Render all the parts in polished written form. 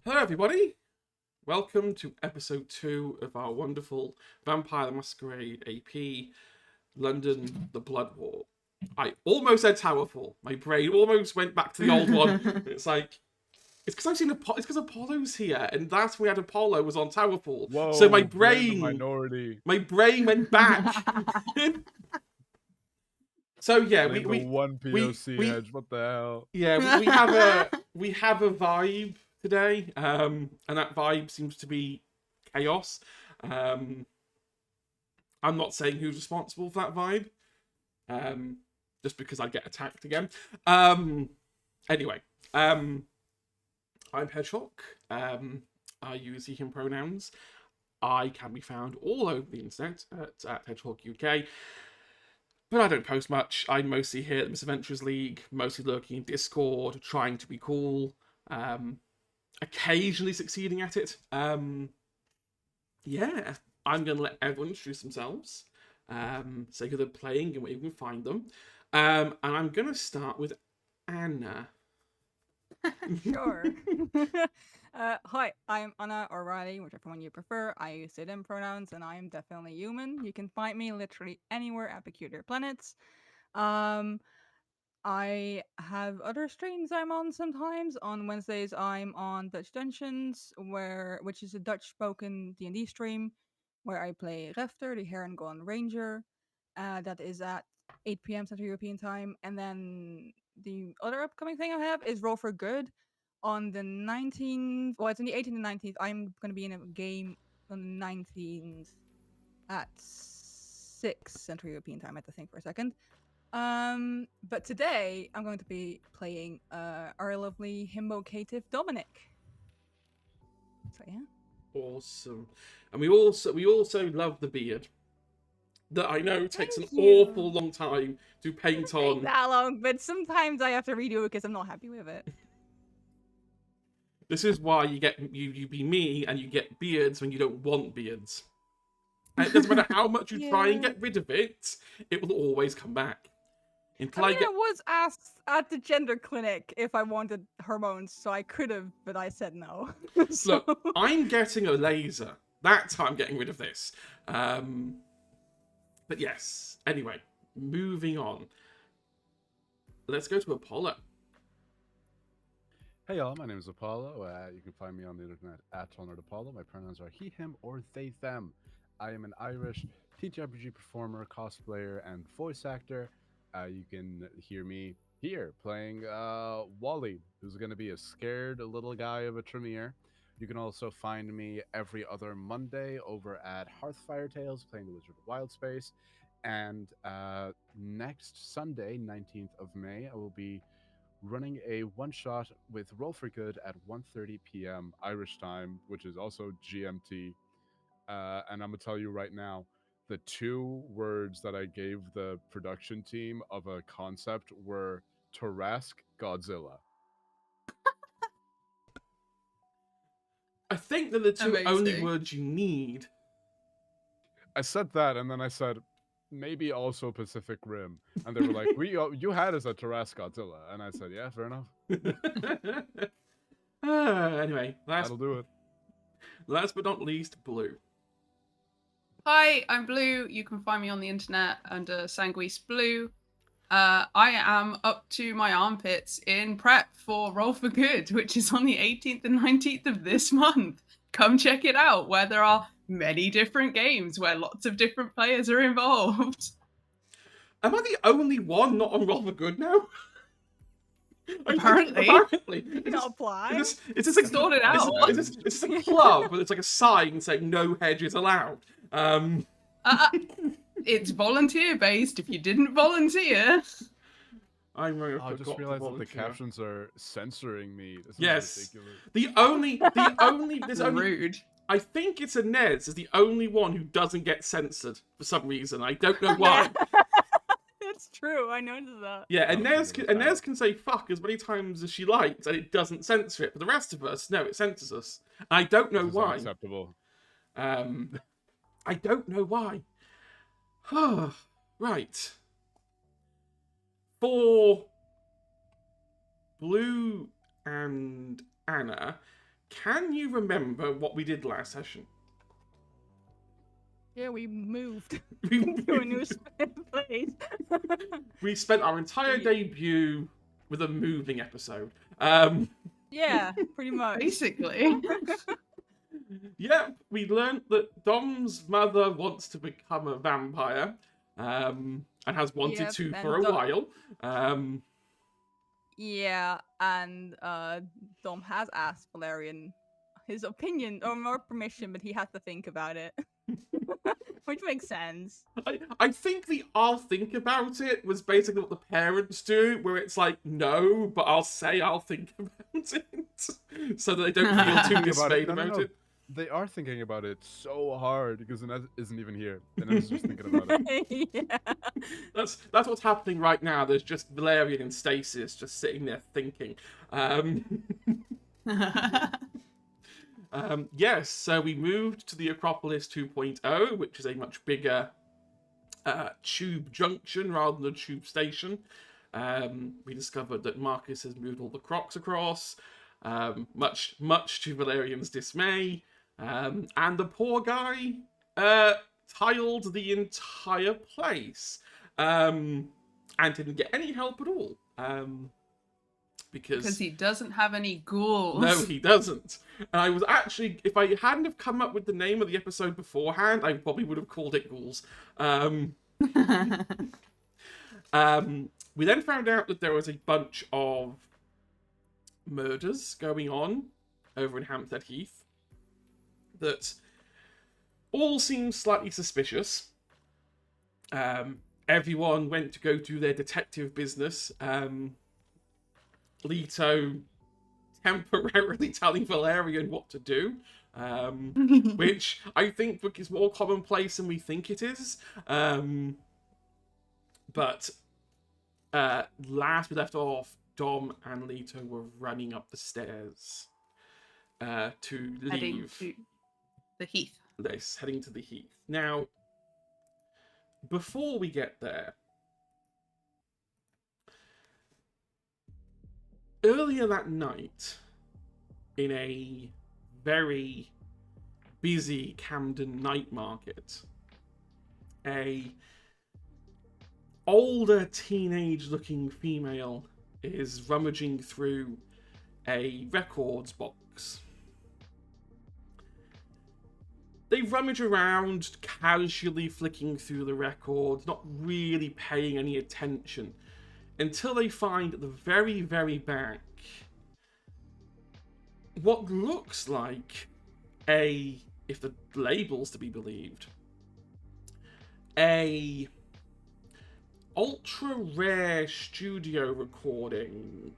Hello, everybody. Welcome to episode 2 of our wonderful Vampire the Masquerade AP, London, the Blood War. I almost said Towerfall. My brain almost went back to the old one. It's because I've seen it's because Apollo's here, and that's when we had Apollo was on Towerfall. Whoa, so my blame the brain minority. went back. So yeah, Blame the one POC hedge. What the hell? Yeah, we have a vibe today, and that vibe seems to be chaos. I'm not saying who's responsible for that vibe, just because I'd get attacked again. Anyway, I'm Hedgehog. I use he, him pronouns. I can be found all over the internet at Hedgehog UK. But I don't post much. I'm mostly here at the Misadventures League, mostly lurking in Discord, trying to be cool, occasionally succeeding at it. Yeah, I'm going to let everyone introduce themselves, say who they're playing and where you can find them. And I'm going to start with Anna. Sure. Hi, I'm Anna or Riley, whichever one you prefer. I use they them pronouns, and I am definitely human. You can find me literally anywhere at Peculiar Planets. I have other streams I'm on sometimes. On Wednesdays, I'm on Dutch Dungeons, which is a Dutch-spoken D&D stream, where I play Refter, the Heron Gone Ranger. That is at 8 p.m. Central European Time. And then the other upcoming thing I have is Roll for Good on the 19th. Well, it's on the 18th and 19th. I'm going to be in a game on the 19th at 6 Central European Time. I have to think for a second. But today I'm going to be playing our lovely himbo-cative Dominic. So yeah. Awesome. And we also love the beard. That I know takes Thank an you. awful long time to paint Not on. that long, but sometimes I have to redo it because I'm not happy with it. This is why you be me and you get beards when you don't want beards. And it doesn't matter how much you try and get rid of it, it will always come back. Until I was asked at the gender clinic if I wanted hormones, so I could have, but I said no. So... Look, I'm getting a laser. That's how I'm getting rid of this. But yes. Anyway, moving on. Let's go to Apollo. Hey y'all, my name is Apollo. You can find me on the internet at Honored Apollo. My pronouns are he, him, or they, them. I am an Irish TTRPG performer, cosplayer, and voice actor. You can hear me here playing Wally, who's going to be a scared little guy of a Tremere. You can also find me every other Monday over at Hearthfire Tales playing the Wizard of Wildspace. And next Sunday, 19th of May, I will be running a one-shot with Roll for Good at 1:30 p.m. Irish time, which is also GMT. And I'm going to tell you right now, the 2 words that I gave the production team of a concept were Tarrasque Godzilla. I think they're the 2 Amazing. only words you need. I said that, and then I said, maybe also Pacific Rim. And they were like, you had us at Tarrasque Godzilla. And I said, yeah, fair enough. Anyway, That'll do it. Last but not least, Blue. Hi, I'm Blue. You can find me on the internet under Sanguis Blue. I am up to my armpits in prep for Roll for Good, which is on the 18th and 19th of this month. Come check it out, where there are many different games where lots of different players are involved. Am I the only one not on Roll for Good now? Apparently. You not apply? It's just like Sort it out. It's just a club, but it's like a sign saying no hedges allowed. It's volunteer based. If you didn't volunteer, I just realized that the captions are censoring me. This is yes, ridiculous. the only there's only rude. I think it's Inez is the only one who doesn't get censored for some reason. I don't know why. It's true. I noticed that. Yeah, Inez can say fuck as many times as she likes, and it doesn't censor it. But the rest of us, no, it censors us. I don't know why. Unacceptable. I don't know why. Right. For Blue and Anna, can you remember what we did last session? Yeah, we moved We, to a new place. we spent our entire We- debut with a moving episode. Yeah, pretty much. Basically. Yeah, we learned that Dom's mother wants to become a vampire, and has wanted Yep, to and for a while. Yeah, and Dom has asked Valerian his opinion or more permission, but he has to think about it. Which makes sense. I think the "I'll think about it" was basically what the parents do, where it's like, no, but I'll say I'll think about it, so that they don't feel too Think dismayed No, about no. it. They are thinking about it so hard because Inez isn't even here. Inez is just thinking about it. Yeah. That's what's happening right now. There's just Valerian and Stasis just sitting there thinking. Yes, so we moved to the Acropolis 2.0, which is a much bigger tube junction rather than a tube station. We discovered that Marcus has moved all the crocs across, much to Valerian's dismay. And the poor guy tiled the entire place and didn't get any help at all. Because he doesn't have any ghouls. no, he doesn't. And I was actually, if I hadn't have come up with the name of the episode beforehand, I probably would have called it Ghouls. We then found out that there was a bunch of murders going on over in Hampstead Heath that all seemed slightly suspicious. Everyone went to go do their detective business. Leto temporarily telling Valerian what to do, which I think is more commonplace than we think it is. But last we left off, Dom and Leto were running up the stairs to Heading leave. to the heath. This, heading to the heath. Now, before we get there, earlier that night, in a very busy Camden night market, a older teenage-looking female is rummaging through a records box. They rummage around, casually flicking through the records, not really paying any attention, until they find at the very, very back what looks like if the label's to be believed, a ultra rare studio recording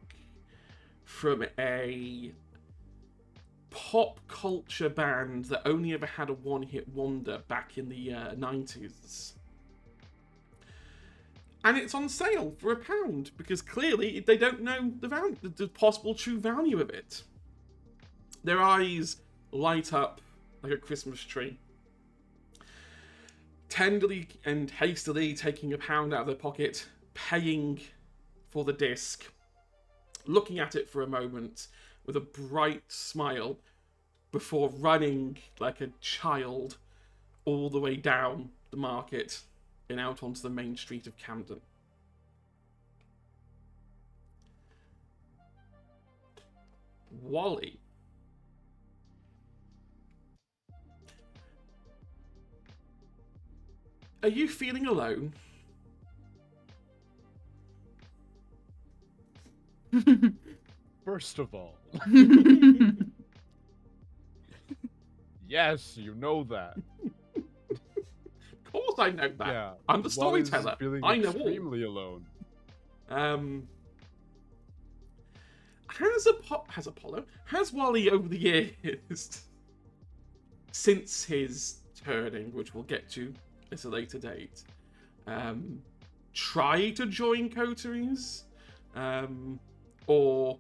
from a pop culture band that only ever had a one-hit wonder back in the 90s. And it's on sale for £1 because clearly they don't know the possible true value of it. Their eyes light up like a Christmas tree. Tenderly and hastily taking £1 out of their pocket, paying for the disc, looking at it for a moment with a bright smile before running like a child all the way down the market and out onto the main street of Camden. Wally. Are you feeling alone? First of all, yes, you know that. Of course I know that. Yeah, I'm the Wally's storyteller. feeling I know all. extremely alone. Has Wally over the years, since his turning, which we'll get to at a later date, tried to join coteries? Or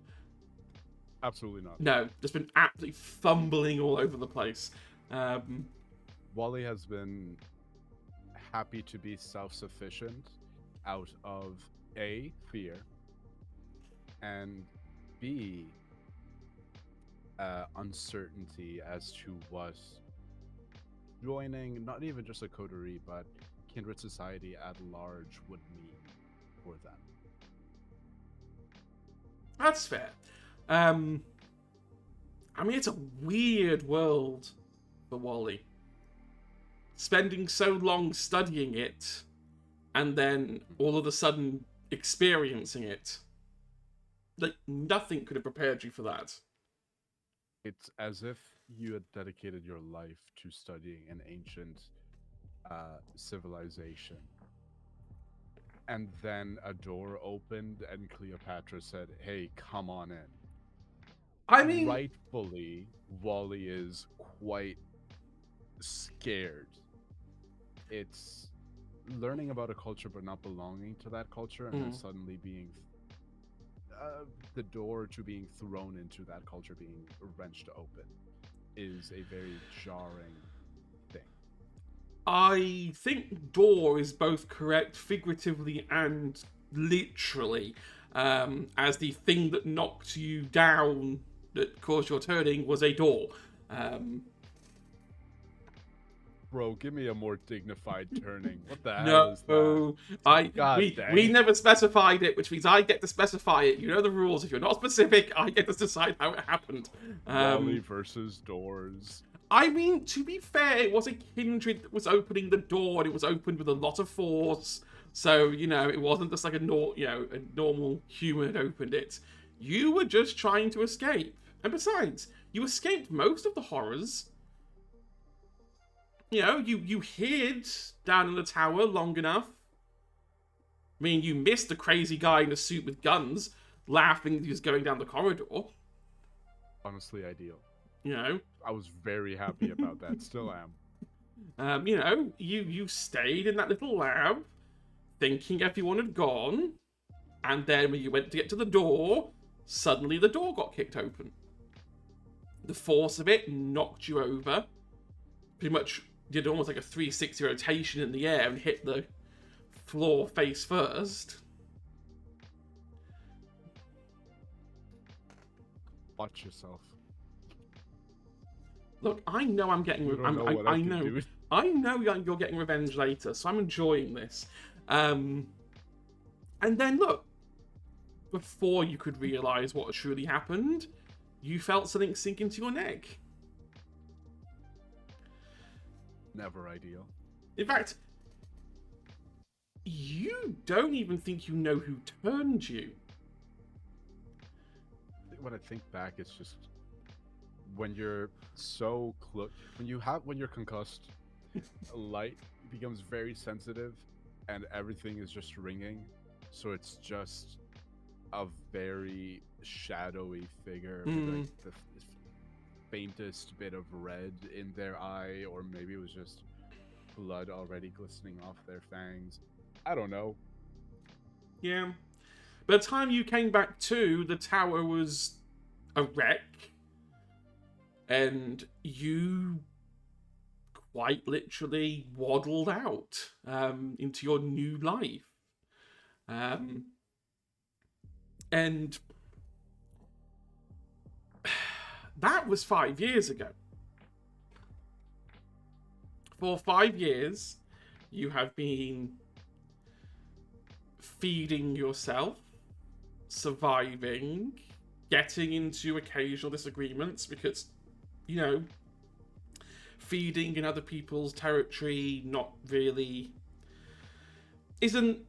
Absolutely not. no, just been absolutely fumbling all over the place. Wally has been happy to be self-sufficient out of A, fear, and B, uncertainty as to what joining not even just a coterie but kindred society at large would mean for them. That's fair. I mean, it's a weird world for Wally. Spending so long studying it, and then all of a sudden experiencing it. Like, nothing could have prepared you for that. It's as if you had dedicated your life to studying an ancient civilization. And then a door opened and Cleopatra said, "Hey, come on in." I mean, Rightfully, Wally is quite scared. It's learning about a culture but not belonging to that culture, and then suddenly being the door to being thrown into that culture being wrenched open is a very jarring thing. I think door is both correct figuratively and literally, as the thing that knocked you down that caused your turning was a door. Bro, give me a more dignified turning. What the hell is that? No, we never specified it, which means I get to specify it. You know the rules. If you're not specific, I get to decide how it happened. Wally versus doors. I mean, to be fair, it was a kindred that was opening the door, and it was opened with a lot of force. So, it wasn't just like a normal human had opened it. You were just trying to escape. And besides, you escaped most of the horrors. You hid down in the tower long enough. I mean, you missed the crazy guy in a suit with guns, laughing as he was going down the corridor. Honestly, ideal. I was very happy about that. Still am. You stayed in that little lab, thinking everyone had gone, and then when you went to get to the door, suddenly the door got kicked open. The force of it knocked you over. Pretty much did almost like a 360 rotation in the air and hit the floor face first. Watch yourself. Look, I know I'm getting. I know you're getting revenge later, so I'm enjoying this. And then look, before you could realize what truly happened, you felt something sink into your neck. Never ideal. In fact, you don't even think you know who turned you. When I think back, it's just when you're so close, when you're concussed, light becomes very sensitive, and everything is just ringing. So it's just a very shadowy figure with like the faintest bit of red in their eye, or maybe it was just blood already glistening off their fangs. I don't know. Yeah. By the time you came back to, the tower was a wreck, and you quite literally waddled out into your new life. And that was 5 years ago. For 5 years, you have been feeding yourself, surviving, getting into occasional disagreements because, feeding in other people's territory not really isn't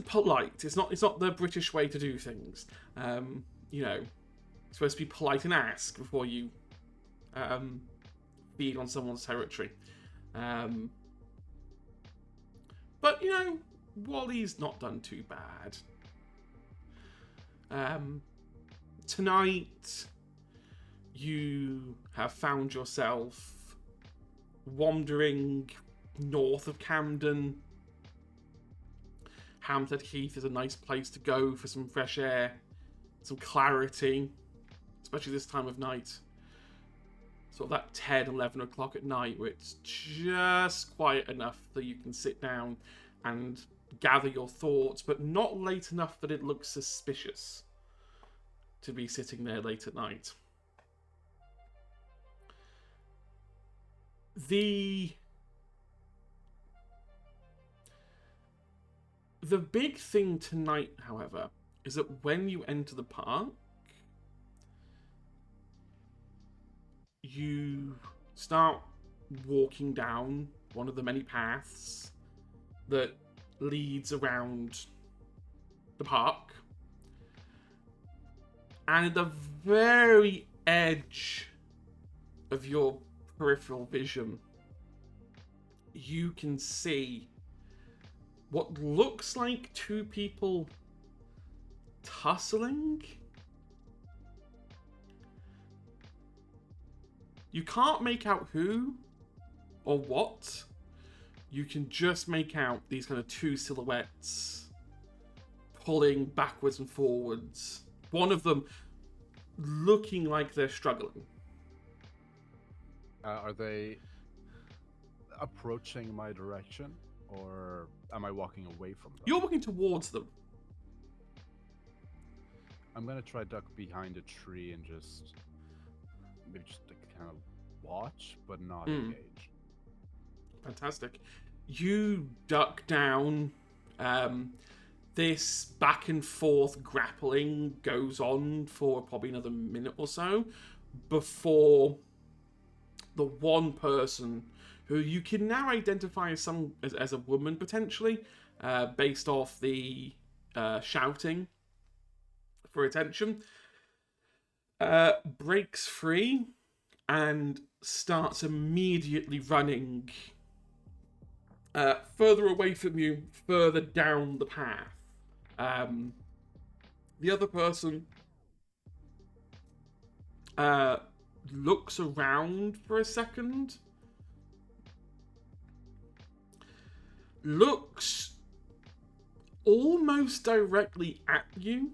polite. It's not the British way to do things. You're supposed to be polite and ask before you feed on someone's territory. But Wally's not done too bad. Tonight, you have found yourself wandering north of Camden. Hampstead Heath is a nice place to go for some fresh air, some clarity, especially this time of night. Sort of that 10, 11 o'clock at night where it's just quiet enough that you can sit down and gather your thoughts, but not late enough that it looks suspicious to be sitting there late at night. The big thing tonight, however, is that when you enter the park, you start walking down one of the many paths that leads around the park. And at the very edge of your peripheral vision, you can see what looks like two people tussling. You can't make out who or what. You can just make out these kind of two silhouettes pulling backwards and forwards. One of them looking like they're struggling. Are they approaching my direction, or am I walking away from them? You're walking towards them. I'm gonna try duck behind a tree and just maybe just kind of watch, but not engage. Fantastic. You duck down. This back and forth grappling goes on for probably another minute or so before the one person who you can now identify as a woman potentially, based off the shouting for attention, breaks free and starts immediately running further away from you, further down the path. The other person looks around for a second, looks almost directly at you,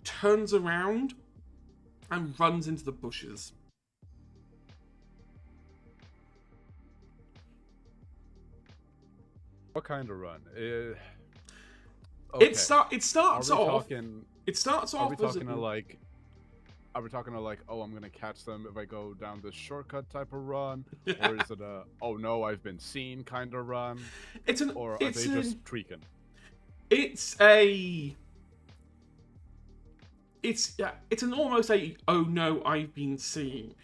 turns around and runs into the bushes. What kind of run? Okay. It starts Are we off. talking? It starts Are off. we as talking a- to like? Are we talking to like, oh, I'm gonna catch them if I go down this shortcut type of run, or is it a, oh no, I've been seen kind of run, It's an. or are it's they a, just tweaking? It's a. It's an almost a, oh no, I've been seen.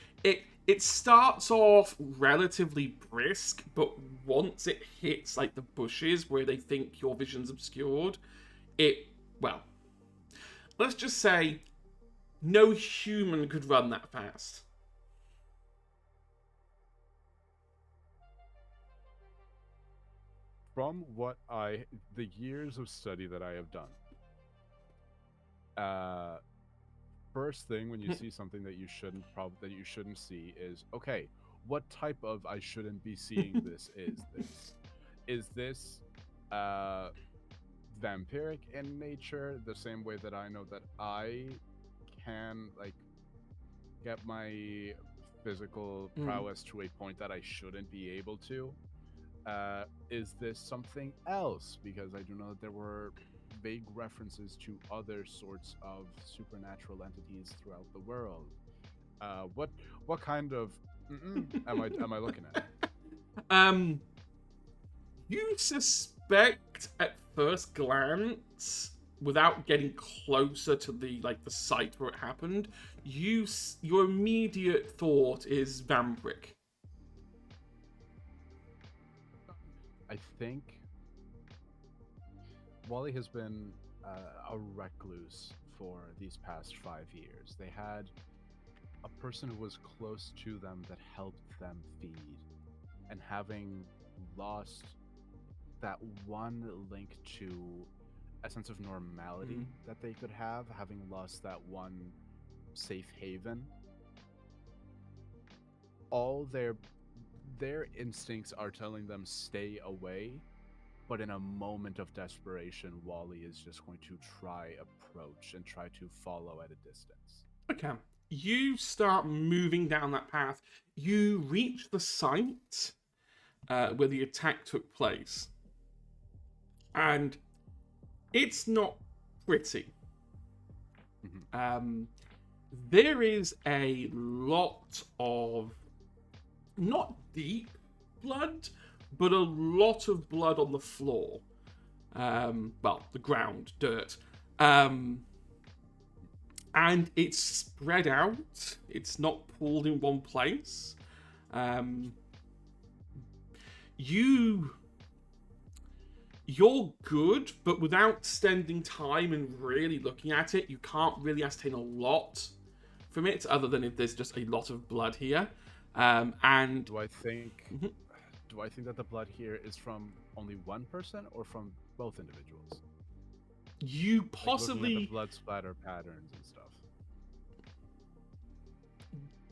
It starts off relatively brisk, but once it hits like the bushes where they think your vision's obscured, let's just say no human could run that fast. From the years of study that I have done, first thing when you see something that you shouldn't see is, okay, what type of I shouldn't be seeing this is this? Is this vampiric in nature, the same way that I know that I can like get my physical prowess to a point that I shouldn't be able to? Is this something else? Because I do know that there were vague references to other sorts of supernatural entities throughout the world. What kind of am I looking at? You suspect at first glance, without getting closer to the site where it happened, your immediate thought is vampiric. I think Wally has been a recluse for these past 5 years. They had a person who was close to them that helped them feed, and having lost that one link to a sense of normality that they could have, having lost that one safe haven, all their instincts are telling them stay away, but in a moment of desperation, Wally is just going to approach and try to follow at a distance. Okay. You start moving down that path. You reach the site where the attack took place. And it's not pretty. there is a lot of not deep blood, but a lot of blood on the floor. Well, the ground, dirt. And it's spread out. It's not pooled in one place. You're good, but without spending time and really looking at it, you can't really ascertain a lot from it, other than if there's just a lot of blood here. And Do I think that the blood here is from only one person or from both individuals? you Like, looking at possibly the blood splatter patterns and stuff.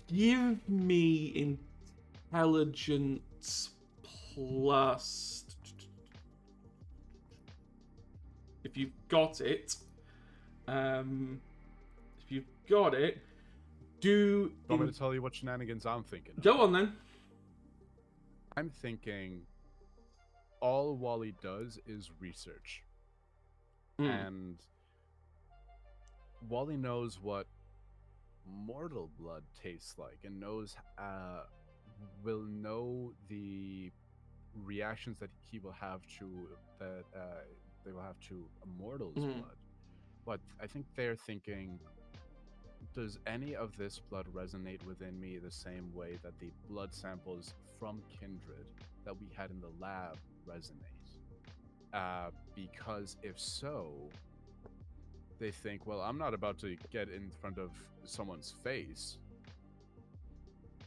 give me intelligence plus. If you've got it, do. Want me to tell you what shenanigans I'm thinking of? Go on then. I'm thinking all Wally does is research. And Wally knows what mortal blood tastes like and will know the reactions that he will have to they will have to a mortal's blood. But I think they're thinking, does any of this blood resonate within me the same way that the blood samples from Kindred that we had in the lab resonate? Because if so, they think, well, I'm not about to get in front of someone's face,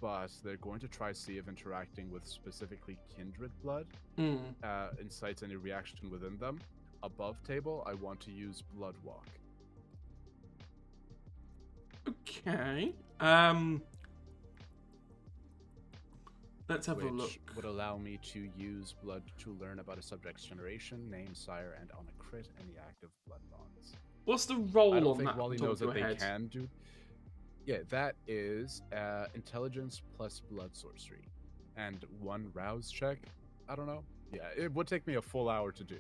but they're going to try see if interacting with specifically Kindred blood incites any reaction within them. Above table, I want to use Blood Walk. Okay. Let's have a look. Which would allow me to use blood to learn about a subject's generation, name, sire, and on a crit, any active blood bonds. What's the roll I don't on think that? Wally top knows of that they your head? can do. Yeah, that is intelligence plus blood sorcery, and 1 rouse check. I don't know. Yeah, it would take me a full hour to do.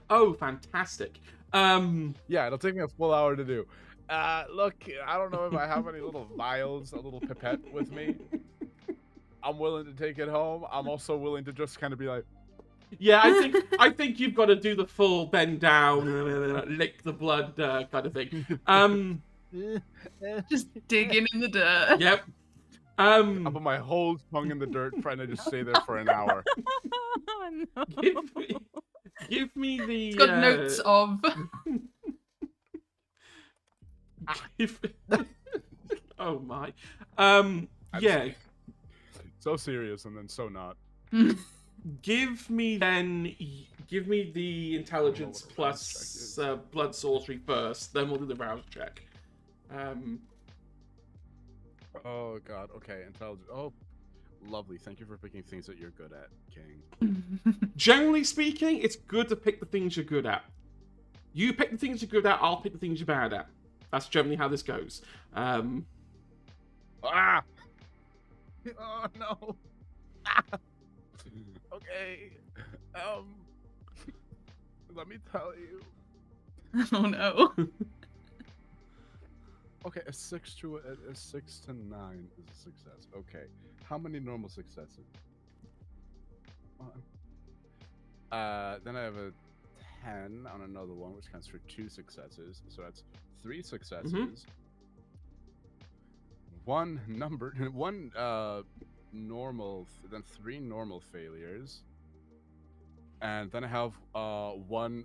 Oh, fantastic. Yeah, it'll take me a full hour to do. Look, I don't know if I have any little vials, a little pipette with me. I'm willing to take it home. I'm also willing to just kind of be like, Yeah, I think you've got to do the full bend down, lick the blood kind of thing. Just digging in the dirt. Yep. I put my whole tongue in the dirt, trying to just stay there for an hour. Oh, no. Give me the. It's got notes of. Oh my. I'm Yeah. So serious and then so not. Give me the intelligence what a rouse plus check blood sorcery first, then we'll do the rouse check. Oh god, okay, intelligence. Oh, lovely. Thank you for picking things that you're good at, King. Generally speaking, it's good to pick the things you're good at. You pick the things you're good at, I'll pick the things you're bad at. That's generally how this goes. Ah! Oh no. Okay. Let me tell you. Oh no. Okay, a 6 to 9 is a success. Okay, how many normal successes? Then I have a 10 on another one, which counts for 2 successes. So that's 3 successes. One normal, then 3 normal failures, and then I have 1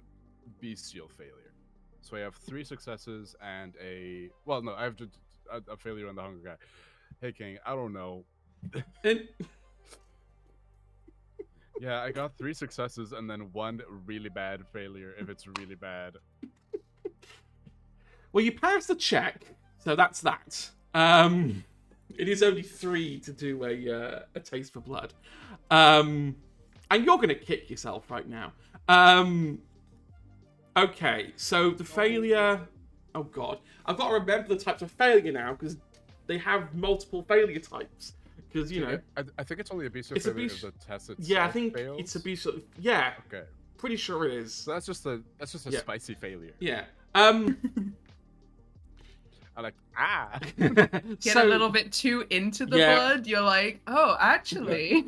bestial failure. So I have 3 successes and I have a failure on the hunger guy. Hey King, I don't know. And Yeah, I got 3 successes and then 1 really bad failure if it's really bad. well, you passed the check, so that's that. It is only 3 to do a taste for blood. And you're gonna kick yourself right now. Okay, so the failure. Oh god, I've got to remember the types of failure now because they have multiple failure types. Because you know, I think it's only a bestial It's a failure bestial- if the test itself yeah, I think fails. it's a bestial. Yeah, Okay, pretty sure it is. so that's just a Yeah. spicy failure. Yeah. I'm like, ah. Get a little bit too into the blood. You're like, oh, actually.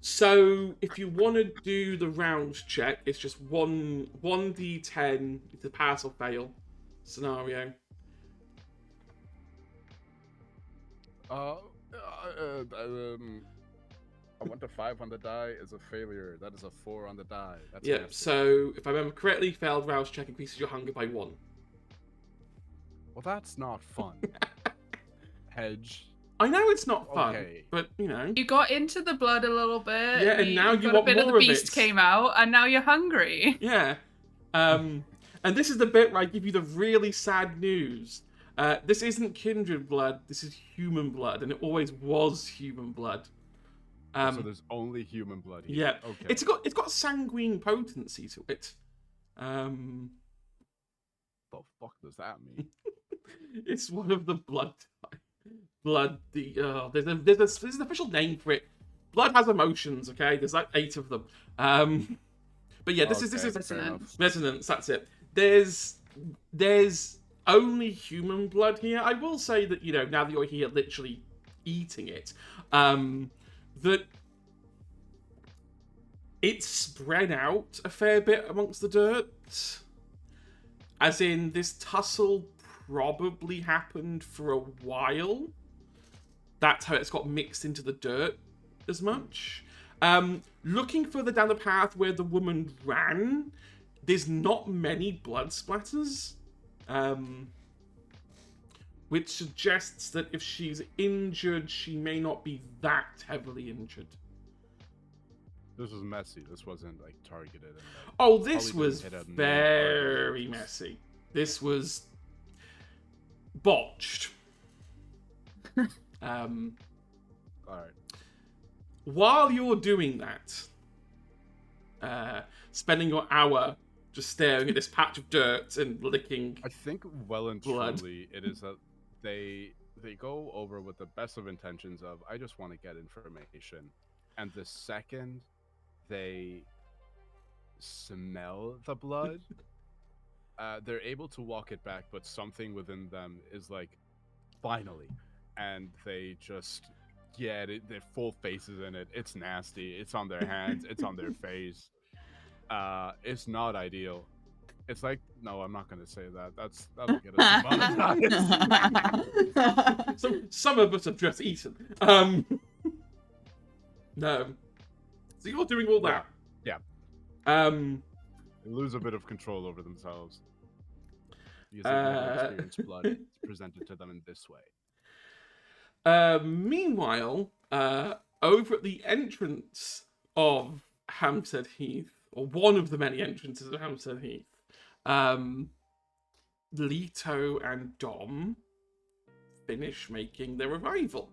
So if you want to do the rounds check, it's just 1d10. It's a pass or fail scenario. I want a 5 on the die is a failure. That is a 4 on the die. That's Yeah, nasty. so if I remember correctly, failed rouse check increases your hunger by 1. Well, that's not fun. Hedge. I know it's not fun, Okay. but you know. You got into the blood a little bit. Yeah, and now you got want a bit more of of the beast it. came out, and now you're hungry. Yeah. And this is the bit where I give you the really sad news. This isn't kindred blood, this is human blood, and it always was human blood. So there's only human blood here. Yeah. Okay. It's got sanguine potency to it. The fuck does that mean? It's one of the blood there's an official name for it. Blood has emotions, okay? There's like 8 of them. But yeah, this is resonance, that's it. There's only human blood here. I will say that, you know, now that you're here literally eating it, that it's spread out a fair bit amongst the dirt. As in, this tussle probably happened for a while. That's how it's got mixed into the dirt as much. Looking further down the path where the woman ran, there's not many blood splatters. Which suggests that if she's injured, she may not be that heavily injured. This was messy. This wasn't like targeted. And, like, oh, this probably was didn't hit a very nail. messy. This was botched. All right. While you're doing that, spending your hour just staring at this patch of dirt and licking. I think well and blood. truly it is that they go over with the best of intentions of I just want to get information, and the second they smell the blood, they're able to walk it back, but something within them is like, finally, and they just get it. Their full faces in it. It's nasty. It's on their hands. It's on their face. It's not ideal. It's like, no, I'm not going to say that. That'll get us demonetized. Some of us have just eaten. No. So you're doing all that. Yeah. They lose a bit of control over themselves because they've never experienced blood. It's presented to them in this way. Meanwhile, over at the entrance of Hampstead Heath, or one of the many entrances of Hampstead Heath, Leto and Dom finish making their arrival.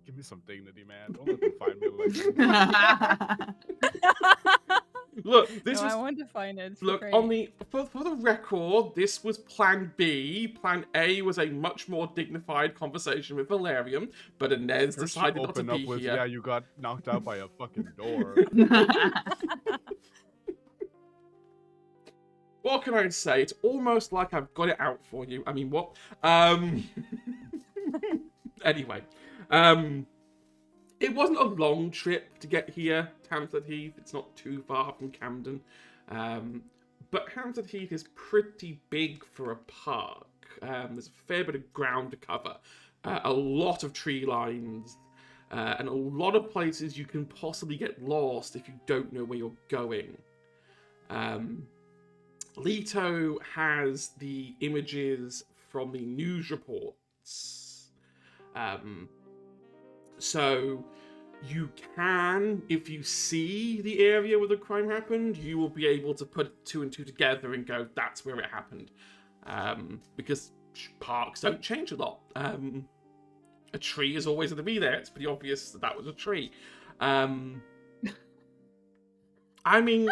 Give me some dignity, man. Don't let them find me like Look, this No, was. I want to find it. It's Look, great. on the for the record, this was Plan B. Plan A was a much more dignified conversation with Valerian, but Inez decided not to open up be with, here. yeah, you got knocked out by a fucking door. What can I say? It's almost like I've got it out for you. I mean, what? Anyway, it wasn't a long trip to get here to Hampstead Heath. It's not too far from Camden. But Hampstead Heath is pretty big for a park. There's a fair bit of ground to cover. A lot of tree lines. And a lot of places you can possibly get lost if you don't know where you're going. Leto has the images from the news reports. So you can, if you see the area where the crime happened, you will be able to put 2 and 2 together and go, that's where it happened. Because parks don't change a lot. A tree is always going to be there. It's pretty obvious that was a tree. I mean,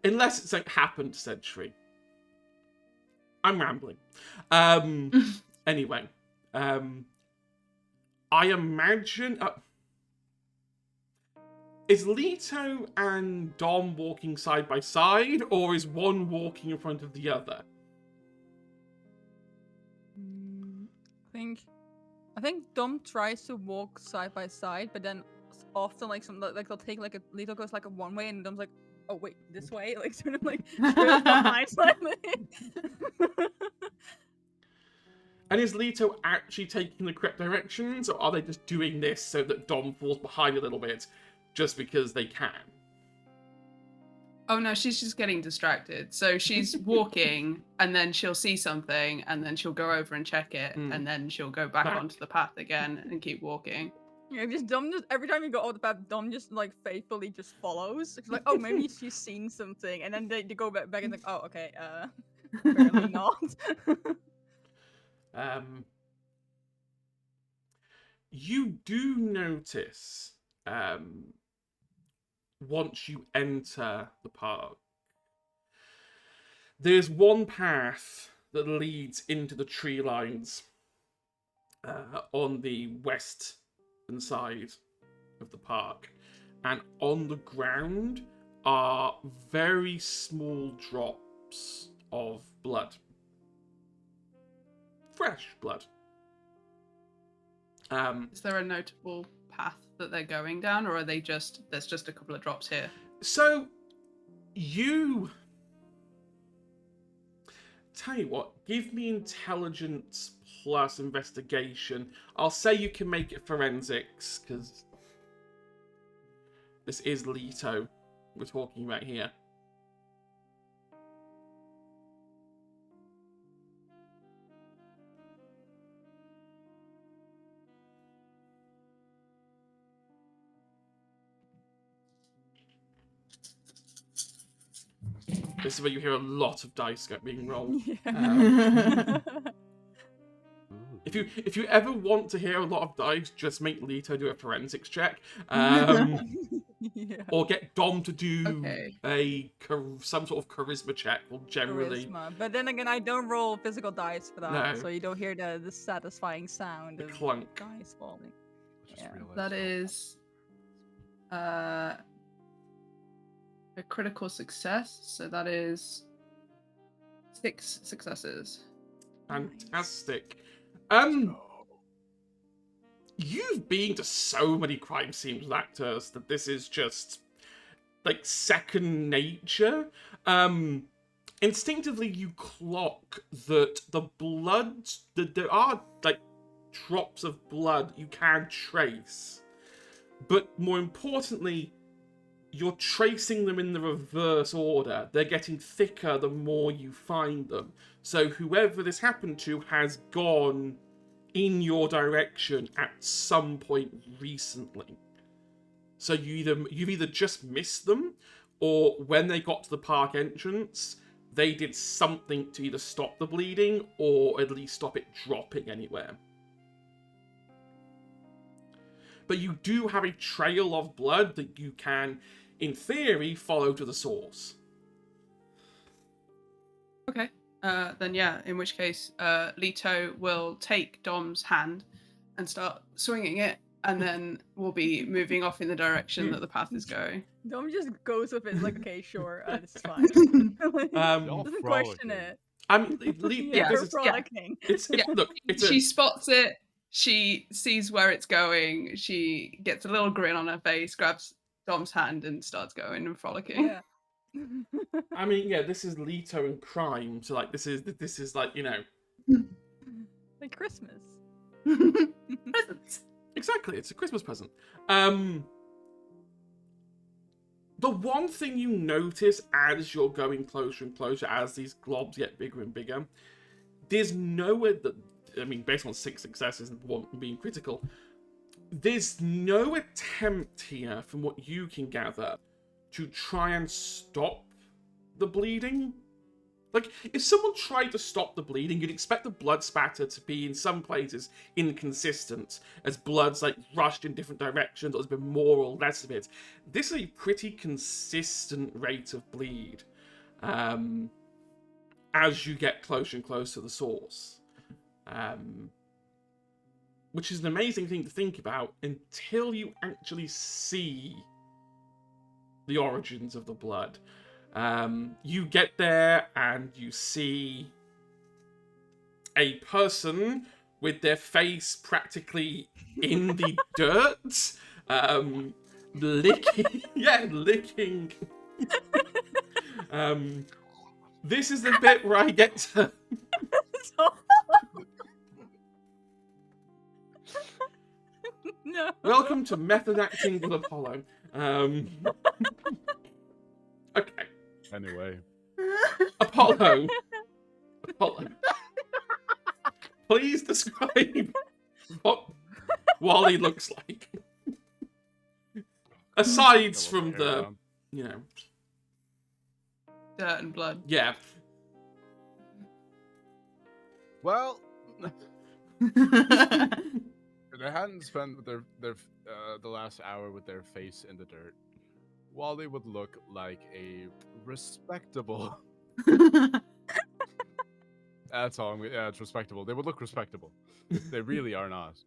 unless it's like happened said tree. I'm rambling. Anyway, I imagine Is Leto and Dom walking side by side, or is one walking in front of the other? I think Dom tries to walk side by side, but then often like they'll take like a Leto goes like a one way, and Dom's like, oh wait, this way, like sort of like trails behind slightly. And is Leto actually taking the correct directions, or are they just doing this so that Dom falls behind a little bit, just because they can? Oh no, she's just getting distracted. So she's walking, and then she'll see something, and then she'll go over and check it, and then she'll go back onto the path again and keep walking. Yeah, Dom just every time you go off the path, Dom just like faithfully just follows. It's like, oh, maybe she's seen something, and then they go back and like, oh, okay, apparently not. You do notice, once you enter the park, there's one path that leads into the tree lines on the western side of the park, and on the ground are very small drops of blood. Fresh blood. Is there a notable path that they're going down, or are they there's just a couple of drops here? So, you... Tell you what, give me intelligence plus investigation. I'll say you can make it forensics, because this is Leto we're talking about here. This is where you hear a lot of dice being rolled. Yeah. If you ever want to hear a lot of dice, just make Leto do a forensics check, Yeah. or get Dom to do Okay. some sort of charisma check. Well, generally, Charisma. But then again, I don't roll physical dice for that, No. so you don't hear the satisfying sound the of clunk. dice falling. Just Yeah. realized That something. is a critical success, so that is 6 successes. Fantastic. Oh. You've been to so many crime scenes with actors that this is just like second nature. Instinctively, you clock that the blood, that there are like drops of blood you can trace, but more importantly, you're tracing them in the reverse order. They're getting thicker the more you find them. So whoever this happened to has gone in your direction at some point recently. So you've either just missed them, or when they got to the park entrance, they did something to either stop the bleeding or at least stop it dropping anywhere. But you do have a trail of blood that you can, in theory, follow to the source. Okay. Then yeah, in which case, Leto will take Dom's hand and start swinging it, and then we'll be moving off in the direction that the path is going. Dom just goes with it, like, okay, sure, this is fine. Like, Y'all doesn't question frolicking. it. I mean, Yeah, this we're is, frolicking. Yeah. look, it's She a, spots it, she sees where it's going, she gets a little grin on her face, grabs Dom's hand and starts going and frolicking. Yeah. I mean, yeah, this is Leto and crime, so like this is like, you know, Like Christmas. Presents. exactly, it's a Christmas present. The one thing you notice as you're going closer and closer, as these globs get bigger and bigger, there's nowhere that, I mean, based on 6 successes and 1 being critical, there's no attempt here, from what you can gather, to try and stop the bleeding. Like, if someone tried to stop the bleeding, you'd expect the blood spatter to be, in some places, inconsistent, as blood's, like, rushed in different directions, or there's been more or less of it. This is a pretty consistent rate of bleed, as you get closer and closer to the source. Which is an amazing thing to think about, until you actually see the origins of the blood. You get there and you see a person with their face practically in the dirt, licking. Yeah, licking. This is the bit where I get to. No. Welcome to Method Acting with Apollo. Okay, Anyway, Apollo. Please describe what Wally looks like. Aside from the, you know, Dirt and blood. yeah. Well, if they hadn't spent the last hour with their face in the dirt, Wally would look like a respectable. That's all. Yeah, it's respectable. They would look respectable. They really are not.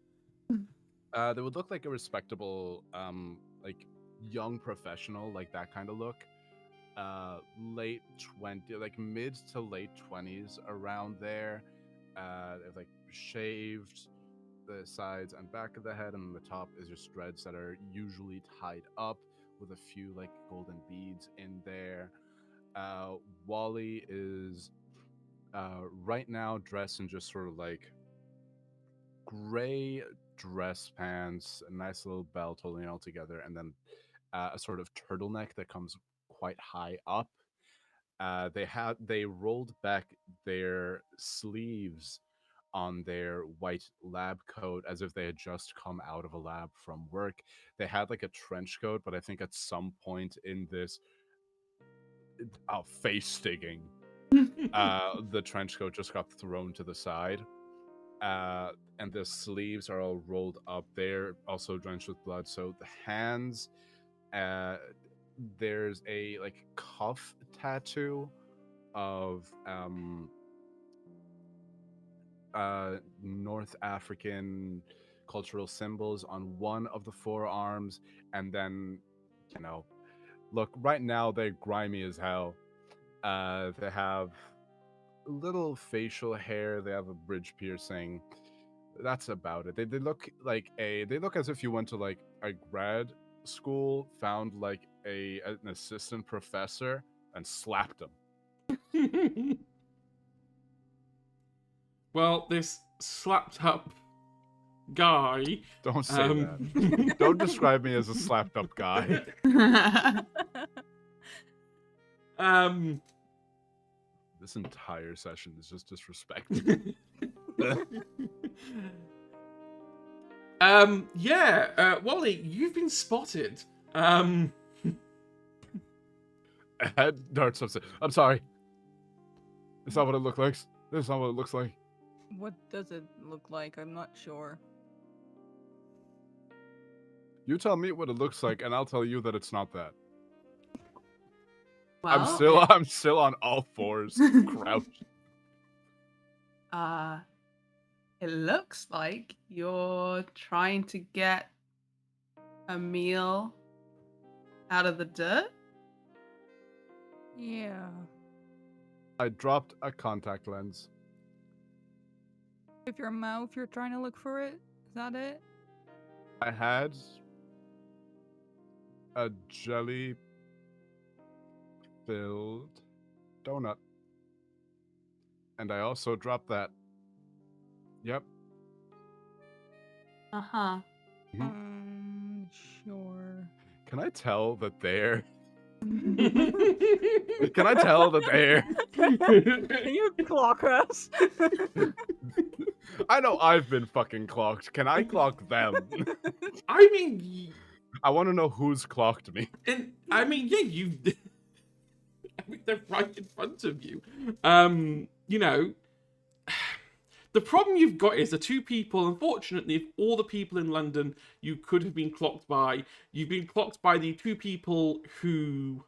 They would look like a respectable, like young professional, like that kind of look. Late 20, like mid to late 20s, around there. They've like shaved the sides and back of the head, and the top is just dreads that are usually tied up with a few like golden beads in there. Wally is right now dressed in just sort of like gray dress pants, a nice little belt holding it all together, and then a sort of turtleneck that comes quite high up. They rolled back their sleeves on their white lab coat as if they had just come out of a lab from work. They had like a trench coat, but I think at some point in this face stinging, the trench coat just got thrown to the side. And the sleeves are all rolled up. They're also drenched with blood. So the hands, there's a like cuff tattoo of North African cultural symbols on one of the forearms, and then, you know, look, right now they're grimy as hell. They have little facial hair. They have a bridge piercing. That's about it. They look like they look as if you went to like a grad school, found like an assistant professor, and slapped him. Well, this slapped up guy. Don't say that. Don't describe me as a slapped up guy. This entire session is just disrespectful. Wally, you've been spotted. Head darts upset. I'm sorry. It's not what it looks like. This is not what it looks like. What does it look like? I'm not sure. You tell me what it looks like, and I'll tell you that it's not that. Well, I'm still on all fours, crouched. It looks like you're trying to get a meal out of the dirt. Yeah. I dropped a contact lens. With your mouth, you're trying to look for it? Is that it? I had a jelly-filled donut. And I also dropped that. Yep. Uh-huh. Sure. Can I tell that they're... Can I tell that they're... Can you clock us? I know I've been fucking clocked. Can I clock them? I mean, I want to know who's clocked me. and I mean, yeah, you. I mean, they're right in front of you. You know, the problem you've got is the two people. Unfortunately, of all the people in London you could have been clocked by, you've been clocked by the two people who.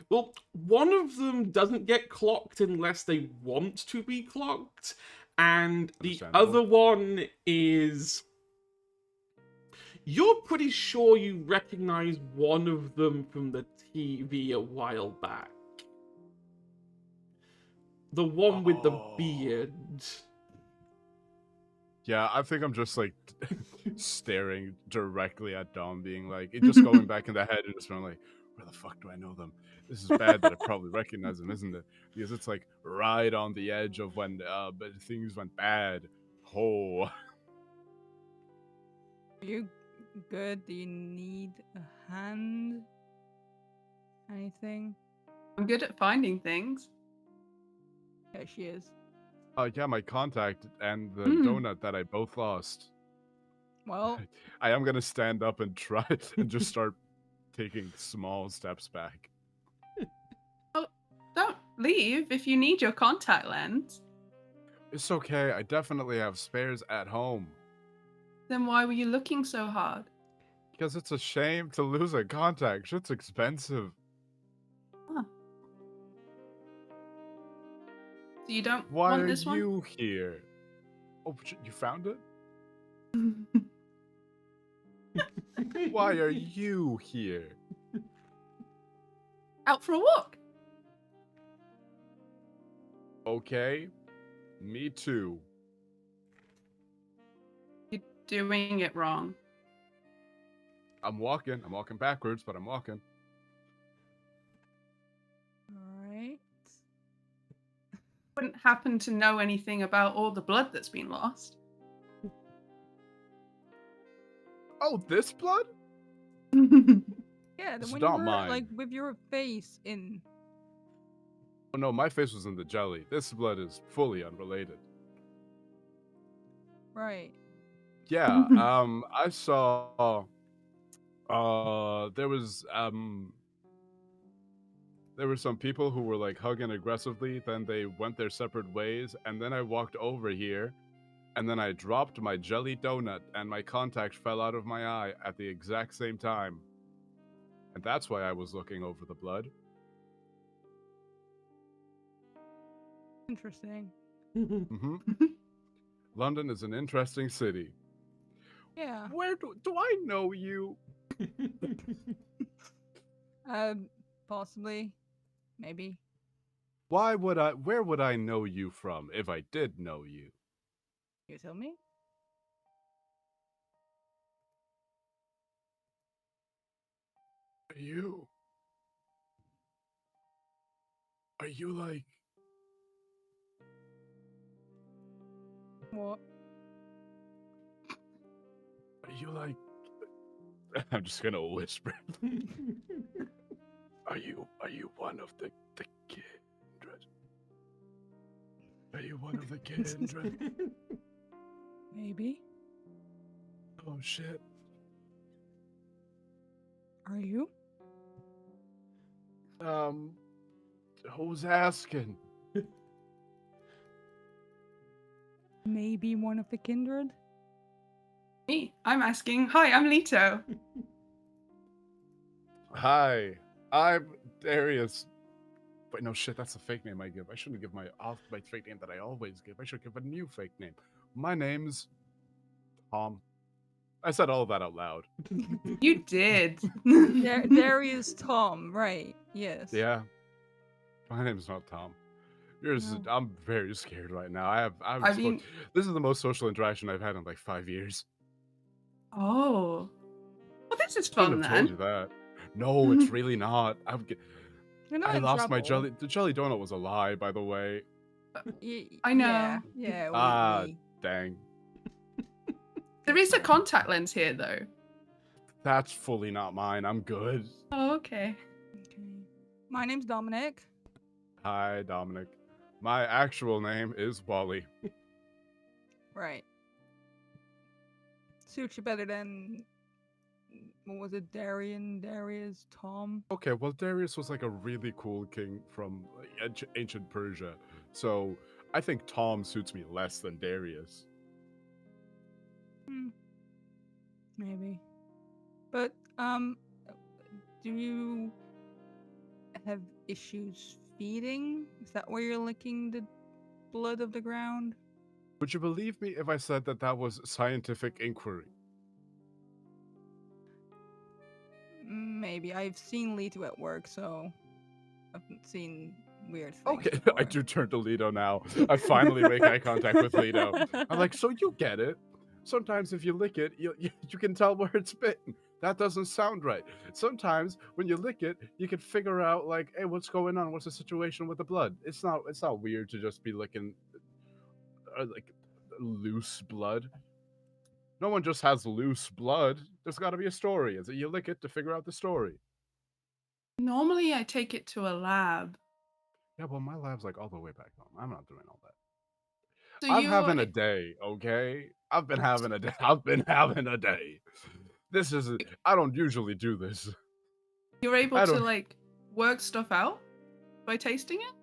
Well, one of them doesn't get clocked unless they want to be clocked, and the Understandable. other one is. You're pretty sure you recognize one of them from the TV a while back. The one with the Oh. beard. Yeah, I think I'm just like staring directly at Dom, being like, it just going back in the head and just being like, where the fuck do I know them? This is bad that I probably recognize them, isn't it? Because it's like right on the edge of when but things went bad. Oh, Are you good? Do you need a hand? Anything? I'm good at finding things. Yeah, she is. yeah, my contact and the Mm. donut that I both lost. Well, I am gonna stand up and try and just start taking small steps back. Don't leave if you need your contact lens. It's okay. I definitely have spares at home. Then why were you looking so hard? Because it's a shame to lose a contact. Shit's expensive. So you don't Why want are this you here? Oh, you found it? one? Why are you here? Out for a walk. Okay, me too. You're doing it wrong. I'm walking backwards, but I'm walking. alright. Wouldn't happen to know anything about all the blood that's been lost. Oh, this blood? Yeah, It's when you not were mine. like with your face in. Oh no, my face was in the jelly. This blood is fully unrelated. Right. Yeah, I saw there were some people who were like hugging aggressively, then they went their separate ways, and then I walked over here, and then I dropped my jelly donut, and my contact fell out of my eye at the exact same time. And that's why I was looking over the blood. Interesting. hmm London is an interesting city. Yeah. Where do I know you? Possibly. Maybe. Where would I know you from if I did know you? You tell me? Are you like, What? are you like, I'm just gonna whisper. Are you one of the kindred? Are you one of the kindred? Maybe. Oh shit. Are you? Who's asking? Maybe one of the kindred? Me, I'm asking. Hi, I'm Lito. Hi, I'm Darius. Wait, no shit, that's a fake name I give. I shouldn't give my fake name that I always give. I should give a new fake name. My name's Tom. I said all of that out loud. You did. Darius Tom, right. Yes. Yeah. My name's not Tom. No. I'm very scared right now. I mean, this is the most social interaction I've had in like 5 years. oh. Well, this is Shouldn't fun have told you then. that. No, it's really not. You're not I in lost my trouble. jelly. The jelly donut was a lie, by the way. I know. Yeah, yeah. Ah, we. dang. There is a contact lens here, though. That's fully not mine. I'm good. Oh, okay. Okay. My name's Dominic. Hi, Dominic. My actual name is Wally. Right. Suits you better than. What was it? Darius, Tom? Okay, well, Darius was like a really cool king from like, ancient Persia. So I think Tom suits me less than Darius. Maybe. But, do you have issues feeding? Is that why you're licking the blood of the ground? Would you believe me if I said that that was scientific inquiry? maybe. I've seen Leto at work, so I've seen weird things. Okay, I before. do turn to Leto now. I finally make eye contact with Leto. I'm like, so you get it. Sometimes if you lick it, you can tell where it's bitten. That doesn't sound right. Sometimes when you lick it, you can figure out like, hey, what's going on? What's the situation with the blood? It's not weird to just be licking like loose blood. No one just has loose blood. There's got to be a story. Is it you lick it to figure out the story? Normally, I take it to a lab. Yeah, well, my lab's like all the way back home. I'm not doing all that. So I'm you're having a day, okay? I've been having a day. I've been having a day. This is. I don't usually do this. you're able I to don't. like work stuff out by tasting it.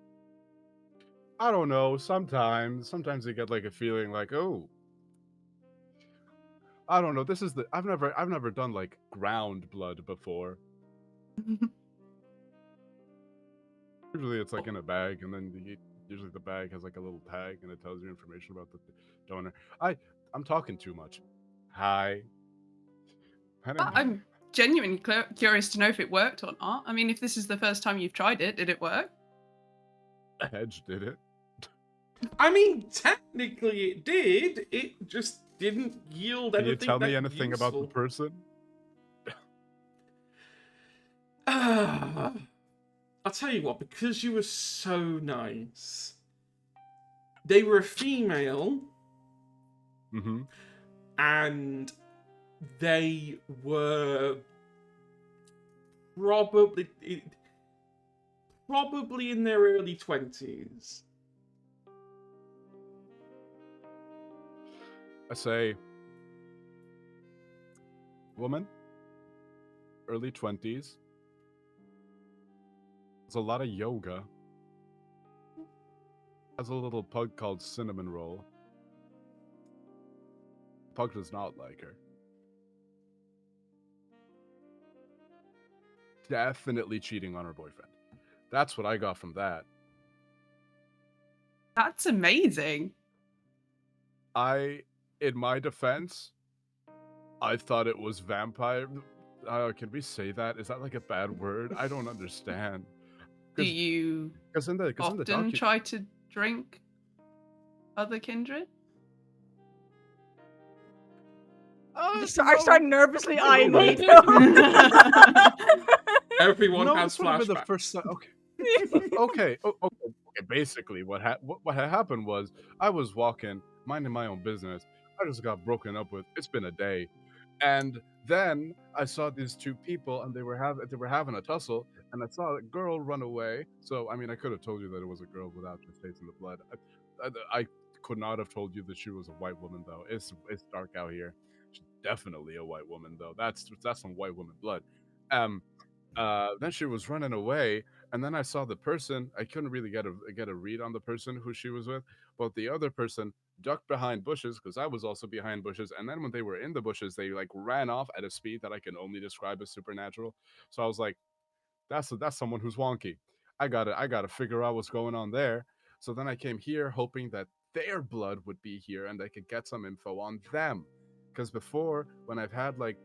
I don't know. Sometimes you get like a feeling like, oh, I don't know. This is the. I've never done like ground blood before. Usually it's like in a bag, and then usually the bag has like a little tag, and it tells you information about the donor. I'm talking too much. Hi. I'm genuinely curious to know if it worked or not. I mean, if this is the first time you've tried it, did it work? Edge did it. I mean, technically it did. It just didn't yield Can anything. you tell me that anything about the useful. person? I'll tell you what, because you were so nice. They were a female, Mm-hmm. and they were probably in their early 20s. I say, woman, early 20s. There's a lot of yoga. Has a little pug called Cinnamon Roll. Pug does not like her. Definitely cheating on her boyfriend. That's what I got from that. That's amazing. In my defense, I thought it was vampire. Can we say that? Is that like a bad word? I don't understand. Do you often try to drink other kindred? I start nervously eyeing No. Leto. Everyone No, has this would have been the flashbacks. first time. Okay. Okay. Basically, what had happened was I was walking, minding my own business. I just got broken up with. It's been a day, and then I saw these two people, and they were having a tussle, and I saw a girl run away. So I mean, I could have told you that it was a girl without just tasting the blood. I could not have told you that she was a white woman though. It's dark out here. She's definitely a white woman though. That's some white woman blood. Then she was running away, and then I saw the person. I couldn't really get a read on the person who she was with, but the other person ducked behind bushes because I was also behind bushes. And then when they were in the bushes, they like ran off at a speed that I can only describe as supernatural. So I was like, that's someone who's wonky. I gotta figure out what's going on there. So then I came here hoping that their blood would be here and I could get some info on them. Because before, when I've had like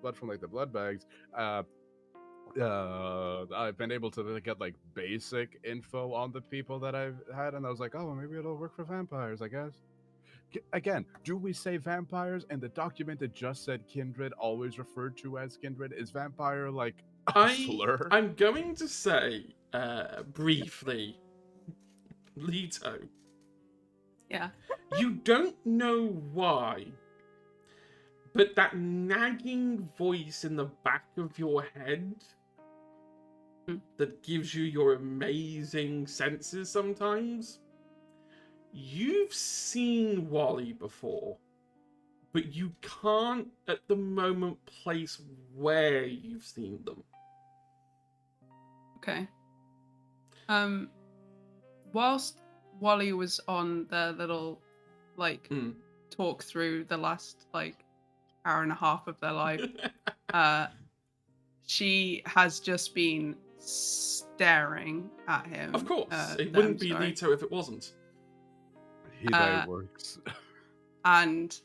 blood from like the blood bags, I've been able to get like basic info on the people that I've had, and I was like, oh, well, maybe it'll work for vampires, I guess. Again, do we say vampires? And the document that just said kindred, always referred to as kindred, is vampire like a slur? I'm going to say briefly, Leto. Yeah. You don't know why, but that nagging voice in the back of your head that gives you your amazing senses sometimes, you've seen Wally before, but you can't at the moment place where you've seen them. Okay. Whilst Wally was on the little talk through the last hour and a half of their life, she has just been staring at him. Of course, it wouldn't be Leto if it wasn't. He works. And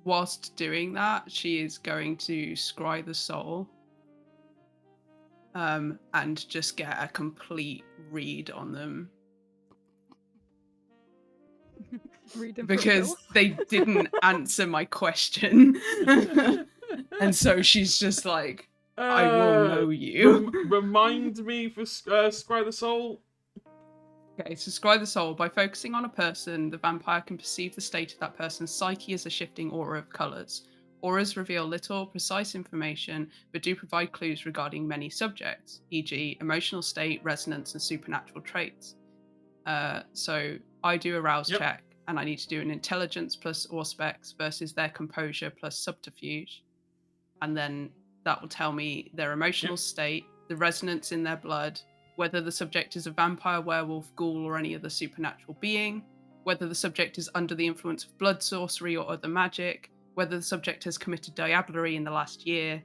whilst doing that, she is going to scry the soul. And just get a complete read on them. Read them for Because filth. they didn't answer my question. And so she's just like, I will know you. Remind me for Scry the Soul. Okay, so scry the soul. By focusing on a person, the vampire can perceive the state of that person's psyche as a shifting aura of colours. Auras reveal little precise information, but do provide clues regarding many subjects, e.g., emotional state, resonance, and supernatural traits. So I do a rouse check, and I need to do an intelligence plus auspex versus their composure plus subterfuge. And then that will tell me their emotional state, the resonance in their blood, whether the subject is a vampire, werewolf, ghoul, or any other supernatural being, whether the subject is under the influence of blood sorcery or other magic, whether the subject has committed diablerie in the last year,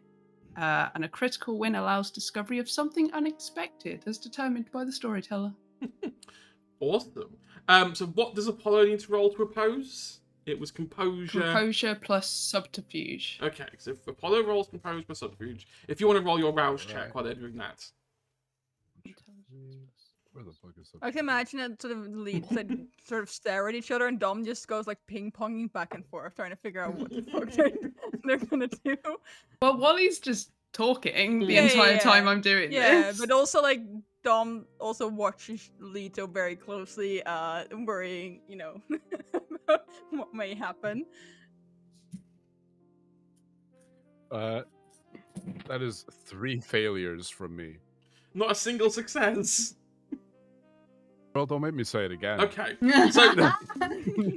and a critical win allows discovery of something unexpected as determined by the storyteller. Awesome. So what does Apollo need to roll to oppose? It was composure. Composure plus subterfuge. Okay, so if Apollo rolls composure plus subterfuge, if you want to roll your rouse check while they're doing that. Where the fuck is I can imagine it sort of leads like sort of stare at each other, and Dom just goes like ping ponging back and forth, trying to figure out what the fuck they're gonna do. Well, Wally's just talking the entire time I'm doing this. But also like Dom also watches Leto very closely, worrying, what may happen. That is 3 failures from me. Not a single success. Well, don't make me say it again. Okay, so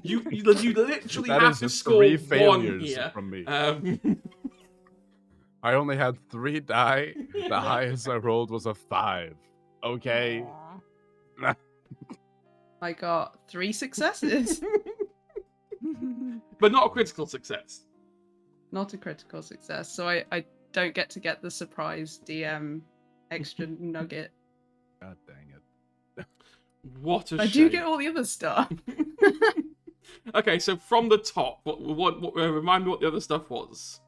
you literally That have is to score 3 one failures here. from me. I I only had 3 die. The highest I rolled was a 5. Okay. I got 3 successes. But not a critical success. Not a critical success. So I don't get to get the surprise DM extra nugget. God dang it. What a I shame. do get all the other stuff. Okay, so from the top, what remind me what the other stuff was.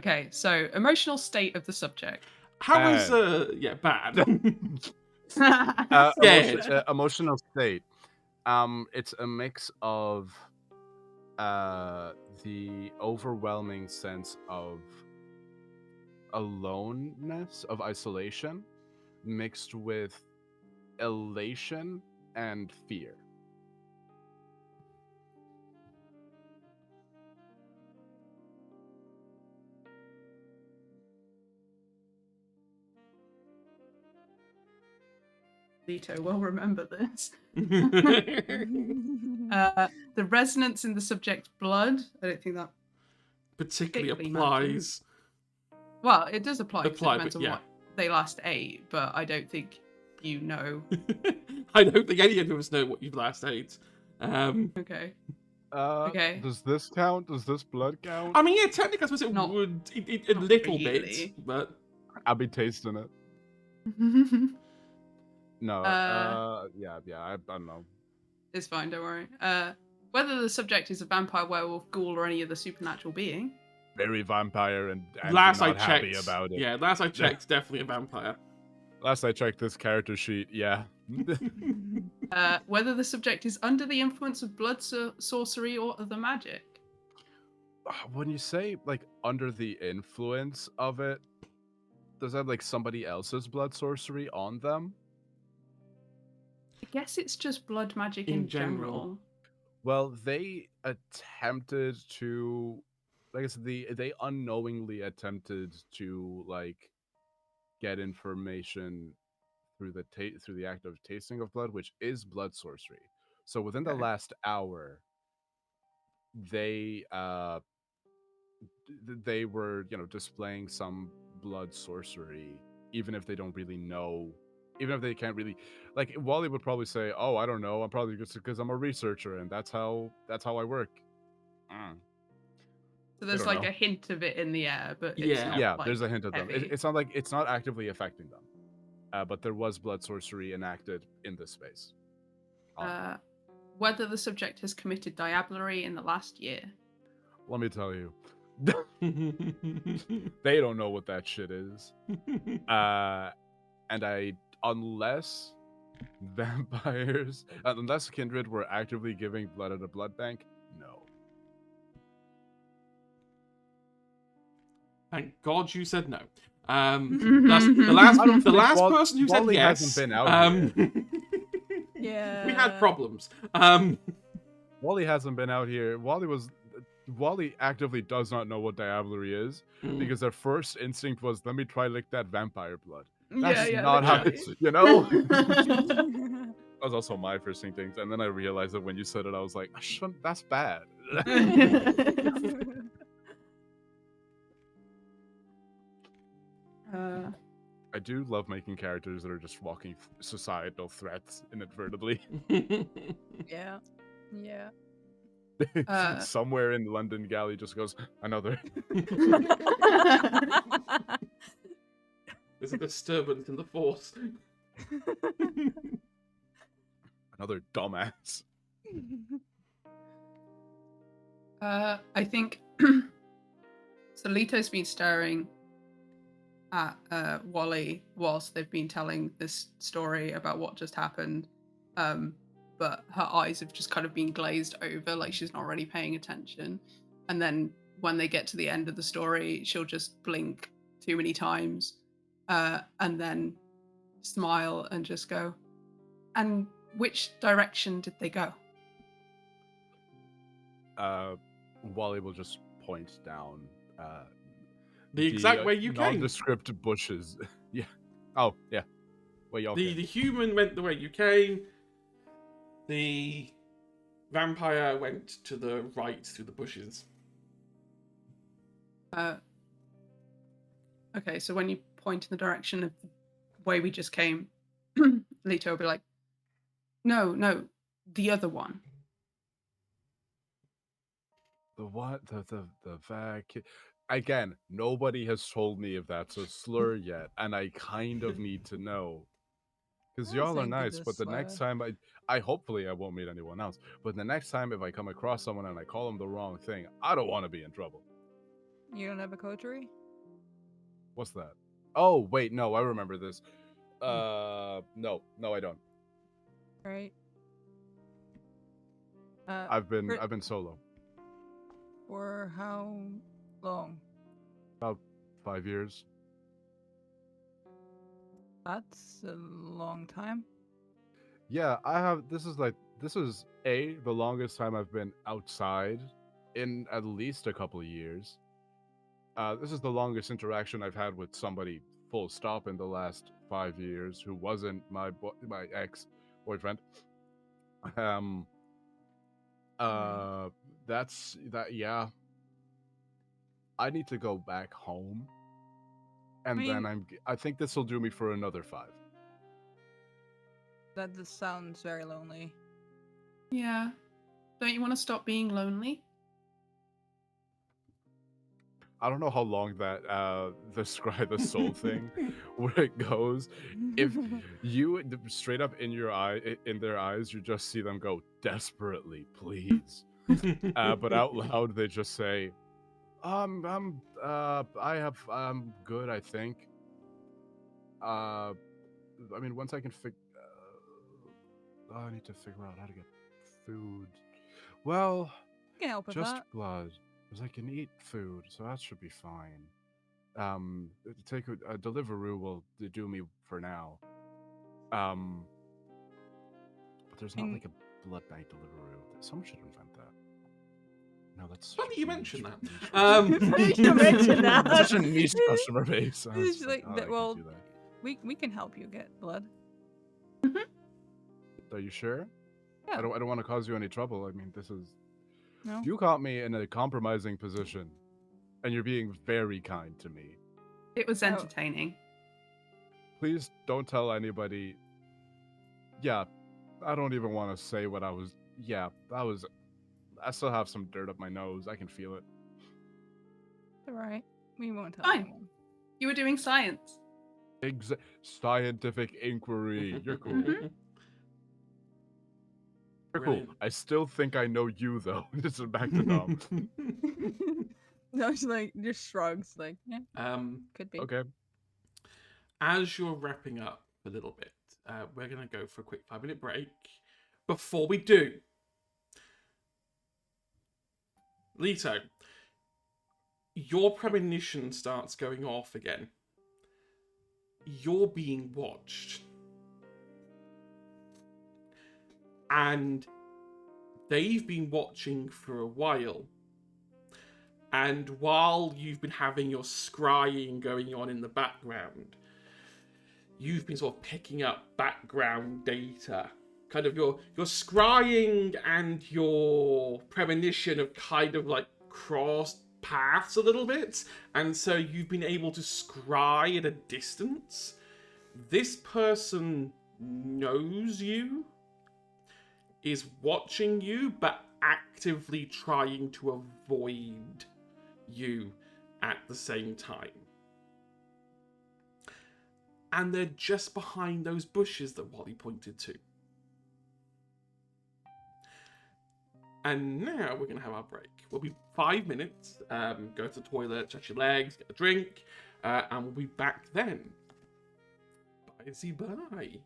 Okay, so emotional state of the subject. How is bad. Emotional state. It's a mix of the overwhelming sense of aloneness, of isolation, mixed with elation and fear. Leto will remember this. The resonance in the subject's blood. I don't think that Particularly particularly applies. Well, it does apply. Apply, It depends but on yeah. what they last ate, but I don't think you know. I don't think any of us know what you've last ate. Okay. Okay. Does this count? Does this blood count? I mean, yeah, technically, I suppose it Not- would a not little really. bit, but I'll be tasting it. No. I don't know. It's fine, don't worry. Whether the subject is a vampire, werewolf, ghoul, or any other supernatural being. Very vampire and last not I checked, happy about it. Yeah, last I checked, definitely a vampire. Last I checked this character sheet, yeah. Whether the subject is under the influence of blood sorcery or other magic. When you say like under the influence of it, does that have like somebody else's blood sorcery on them? I guess it's just blood magic in general. Well, they attempted to, like I said, they unknowingly attempted to like get information through the act of tasting of blood, which is blood sorcery. So within the last hour, they were displaying some blood sorcery, even if they don't really know. Even if they can't really, like Wally would probably say, "Oh, I don't know. I'm probably just because I'm a researcher and that's how I work." So there's like a hint of it in the air, but it's not, like, there's a hint of them. heavy. It's not like it's not actively affecting them, but there was blood sorcery enacted in this space. Whether the subject has committed diablerie in the last year. let me tell you, they don't know what that shit is. And unless vampires, unless kindred were actively giving blood at a blood bank, no. Thank God you said no. The I don't last think person who said Wally yes. hasn't been out here. Yeah. We had problems. Wally hasn't been out here. Wally actively does not know what diablerie is because their first instinct was, let me try lick that vampire blood. That's not how literally. it's, you know? That was also my first instinct, and then I realized that when you said it, I was like, that's bad. I do love making characters that are just walking societal threats inadvertently. Yeah. Yeah. Somewhere in London, Galley just goes, another. There's a disturbance in the force. Another dumbass. I think so. Lito's been staring at Wally whilst they've been telling this story about what just happened, but her eyes have just kind of been glazed over, like she's not really paying attention. And then when they get to the end of the story, she'll just blink too many times, and then smile and just go, "And which direction did they go?" Wally will just point down The exact way you came. Nondescript bushes. Yeah. Oh, yeah. Where y'all The came. human went the way you came. The vampire went to the right through the bushes. Okay, so when you point in the direction of the way we just came, Leto will be like, no, the other one. The what? The vac. Again, nobody has told me if that's a slur yet, and I kind of need to know. Because I don't y'all are think it nice, is but the next slur. time I hopefully I won't meet anyone else. But the next time if I come across someone and I call them the wrong thing, I don't want to be in trouble. You don't have a coterie? What's that? Oh wait, no, I remember this. No, I don't. Right. I've been solo. For how long? About 5 years. That's a long time. Yeah, this is the longest time I've been outside in at least a couple of years. This is the longest interaction I've had with somebody full stop in the last 5 years who wasn't my ex boyfriend. That's that. Yeah, I need to go back home, and then I think this will do me for another 5. That just sounds very lonely. Yeah. Don't you want to stop being lonely? I don't know how long that describe the soul thing where it goes. If you straight up in their eyes, you just see them go desperately, please. But out loud, they just say, I'm good, I think. I mean, once I can I need to figure out how to get food. Well, I can help with just that. blood, because I can eat food, so that should be fine. Take a Deliveroo will do me for now. But there's not like a blood bank Deliveroo. Someone should invent that. No, that's Funny you mention that. You mentioned that. Such a niche customer base. I was It's like, I can well, do that. we can help you get blood. Are you sure? Yeah. I don't want to cause you any trouble. I mean, this is. No. You caught me in a compromising position, and you're being very kind to me. It was entertaining. Please don't tell anybody. Yeah, I don't even want to say what I was. Yeah, I still have some dirt up my nose. I can feel it. All right. We won't tell Fine. anyone. You were doing science. Scientific inquiry. You're cool. Very Brilliant. cool. I still think I know you though. This is back to Dom. No, it's like just shrugs, like yeah, could be. Okay. As you're wrapping up a little bit, we're going to go for a quick 5-minute break. Before we do, Leto, your premonition starts going off again. You're being watched. And they've been watching for a while. And while you've been having your scrying going on in the background, you've been sort of picking up background data. Kind of your scrying and your premonition have kind of like crossed paths a little bit. And so you've been able to scry at a distance. This person knows you, is watching you, but actively trying to avoid you at the same time. And they're just behind those bushes that Wally pointed to. And now we're going to have our break. We'll be 5 minutes, go to the toilet, stretch your legs, get a drink, and we'll be back then. Bye.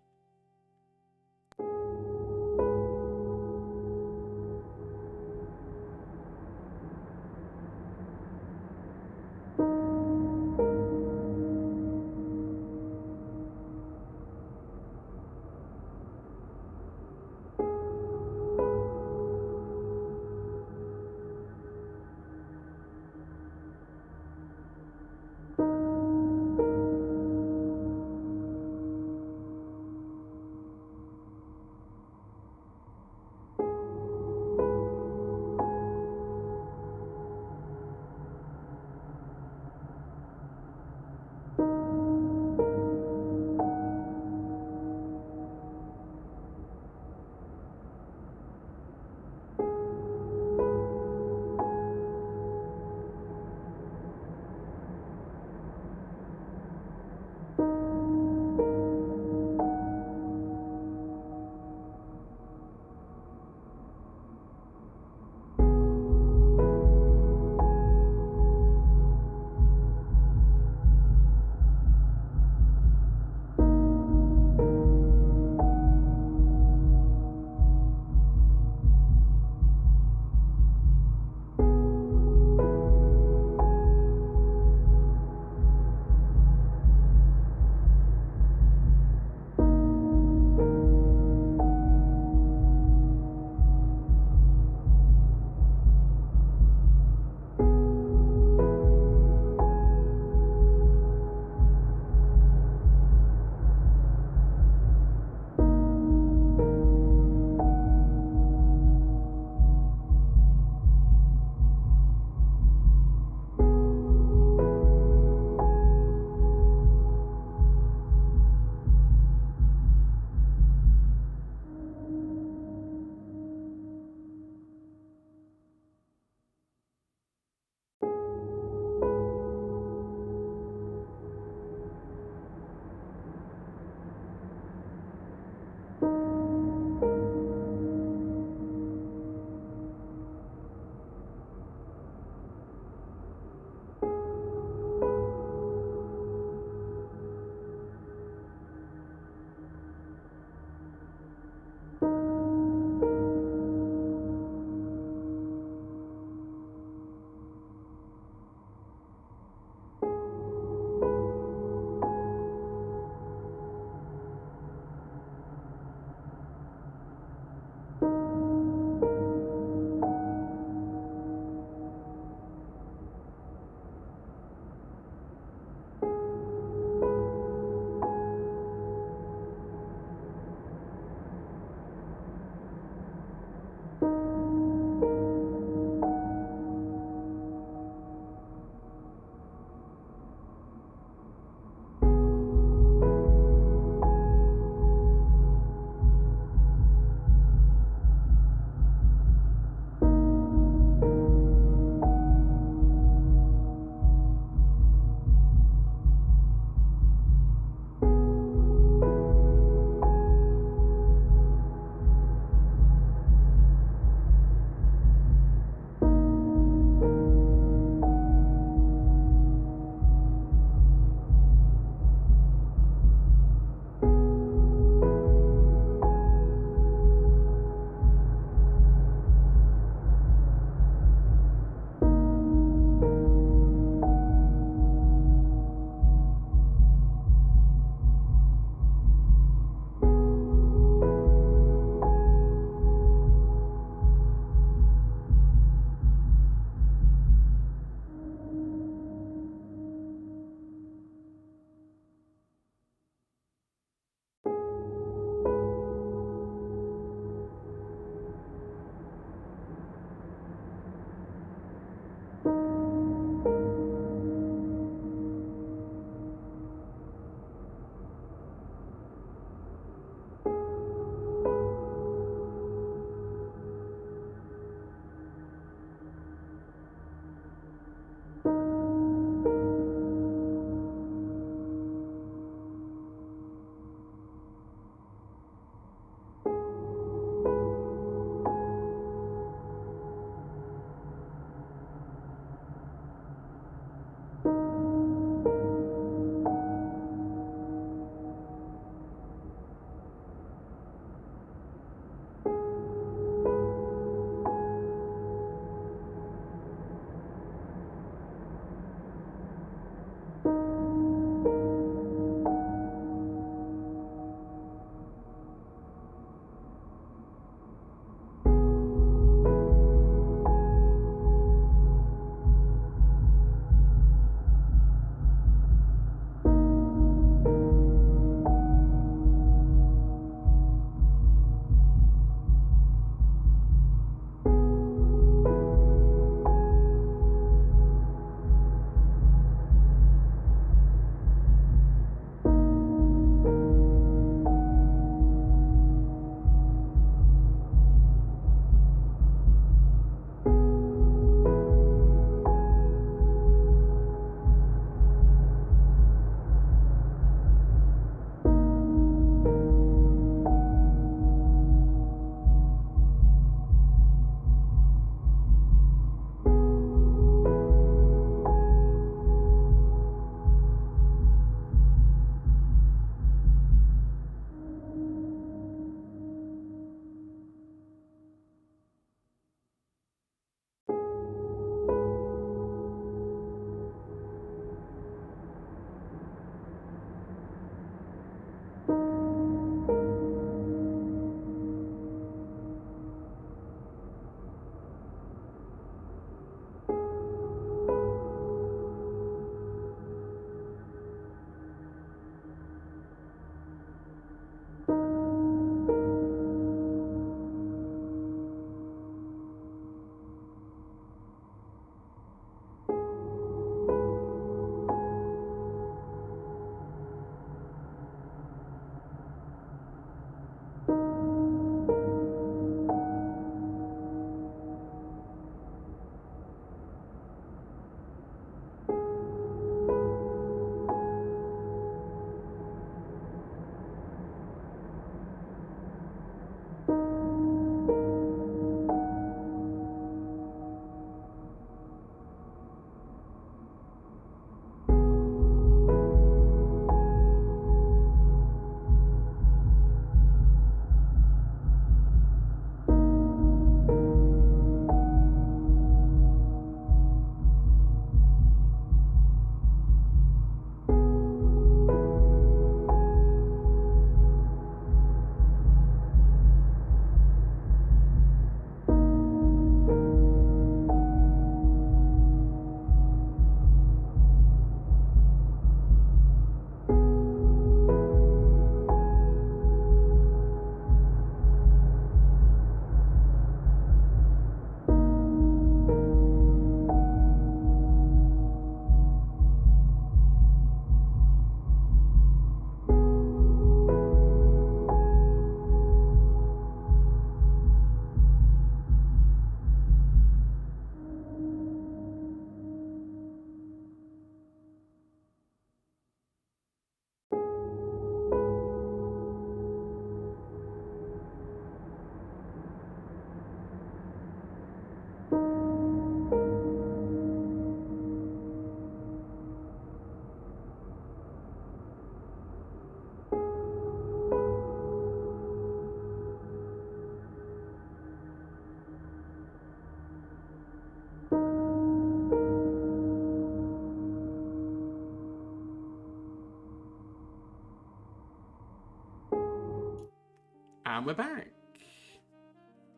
And we're back.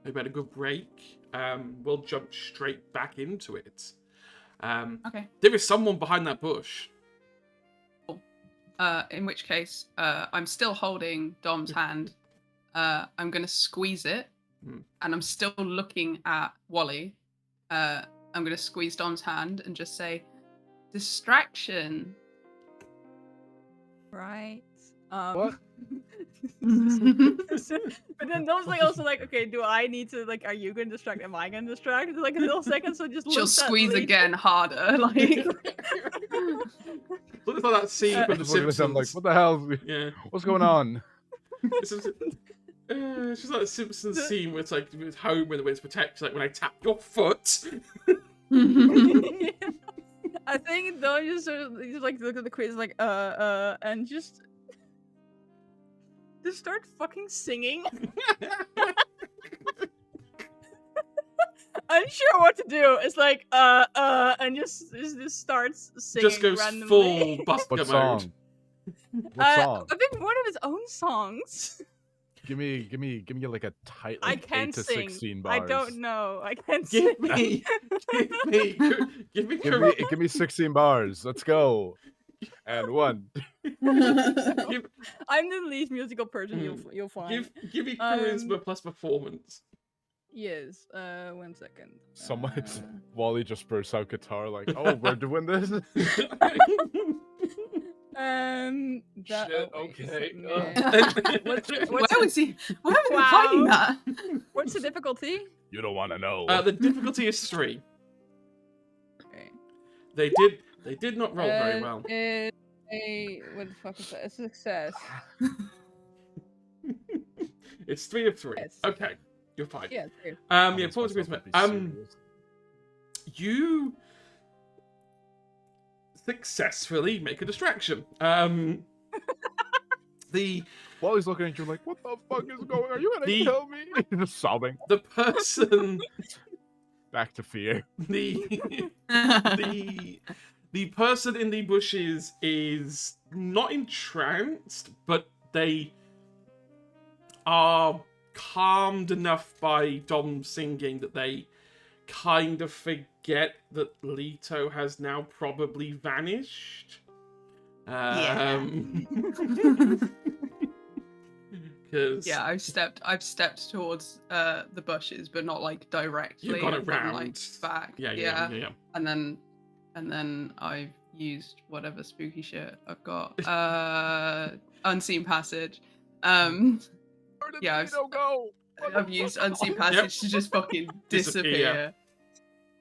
We've had a good break. We'll jump straight back into it. Okay. There is someone behind that bush. In which case, I'm still holding Dom's hand. I'm going to squeeze it, and I'm still looking at Wally. I'm going to squeeze Dom's hand and just say, distraction. Right. What? But then Dom's like also like, okay, do I need to like? Are you going to distract? Am I going to distract? It's like a little second, so just She'll looks at squeeze Lee. again harder. Like, Looks like that scene from The Just looking at them like, Simpsons. what the hell? Yeah. What's going on? It's just like the Simpsons scene where it's like with Homer when it's protect, like when I tap your foot. I think Dom just sort of he's like look at the quiz like and just start fucking singing. Unsure what to do. It's like and just starts singing Just goes randomly. full busker What mode. song? What song? I think one of his own songs. Give me like a tight I like 8 can't to sing. 16 bars. I don't know. I can't Give sing. me, give me, Give me 16 bars. Let's go. And 1. give, I'm the least musical person you'll find. give me charisma plus performance. Yes. 1 second. Someone Wally just bursts out guitar like, oh, we're doing this. That, Shit, oh, wait, okay. meh. What's where was he? Where was he Wow. finding that? What's the difficulty? You don't want to know. The difficulty is 3. Okay. They did not roll very well. What the fuck is that? A success. It's 3 of 3. Yes. Okay, you're fine. Yeah. True. Yeah, Promise performance myself to charisma. be serious. You successfully make a distraction. Wally's looking at you like, what the fuck is going on? Are you gonna The- kill me? Just sobbing. the person, Back to fear. the person in the bushes is not entranced, but they are calmed enough by Dom singing that they kind of forget that Leto has now probably vanished. Because Yeah, I've stepped towards the bushes, but not like directly. You've gone I've gone, around. like back. yeah. And then I've used whatever spooky shit I've got. Unseen passage. Where did Yeah, Vito go? I've used unseen passage to just fucking disappear.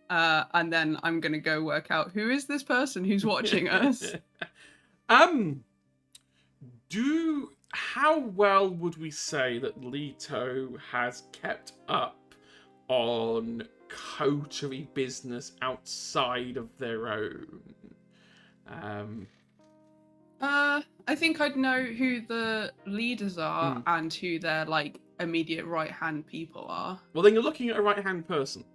And then I'm gonna go work out who is this person who's watching us. How well would we say that Leto has kept up on coterie business outside of their own? I think I'd know who the leaders are and who their like immediate right hand people are. Well, then you're looking at a right-hand person.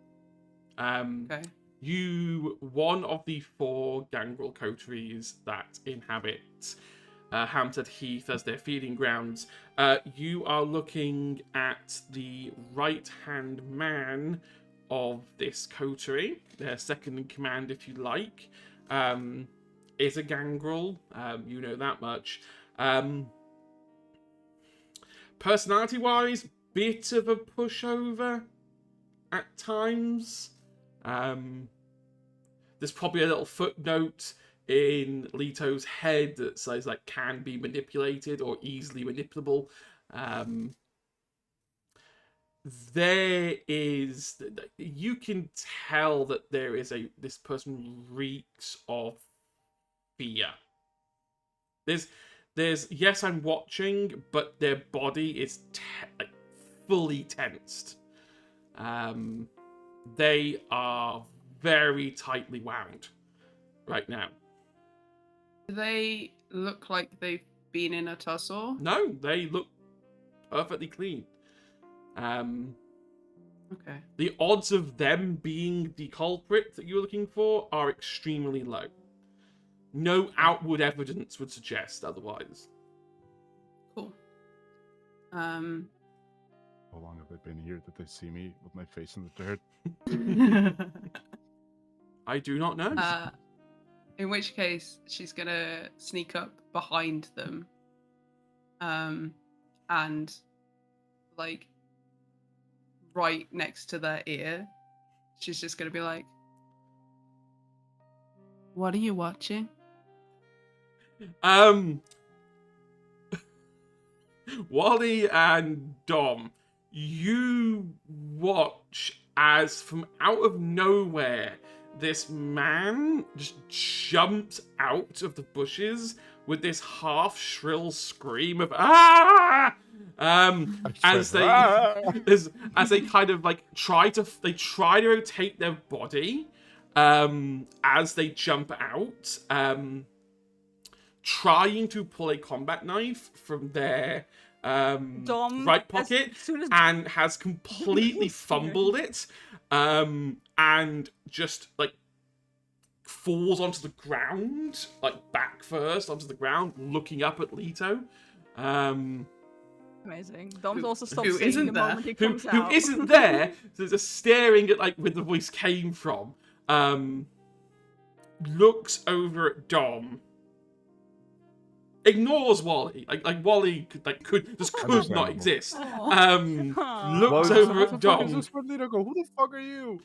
Okay. You, one of the 4 gangrel coteries that inhabit Hampstead Heath as their feeding grounds, you are looking at the right-hand man of this coterie, their second in command, if you like, is a gangrel. You know that much. Personality-wise, bit of a pushover at times. There's probably a little footnote in Leto's head that says like can be manipulated or easily manipulable. There is, you can tell that there is this person reeks of fear. There's yes, I'm watching, but their body is like fully tensed. They are very tightly wound right now. Do they look like they've been in a tussle? No, they look perfectly clean. Okay. The odds of them being the culprit that you're looking for are extremely low. No outward evidence would suggest otherwise. Cool. How long have they been here that they see me with my face in the dirt? I do not know. In which case, she's gonna sneak up behind them, and like right next to their ear, she's just gonna be like, "What are you watching?" Wally and Dom, you watch as from out of nowhere this man just jumps out of the bushes with this half shrill scream of ah as they as they kind of like try to rotate their body as they jump out, trying to pull a combat knife from their Dom, right pocket, as soon as and has completely fumbled it, and just like falls onto the ground, like back first onto the ground, looking up at Leto. Amazing. Dom's also stopped who singing isn't the there? moment he who comes out. isn't there, so just staring at like where the voice came from. Looks over at Dom. Ignores Wally. Like Wally could not exist. Looks over at Dom Go, who the fuck are you?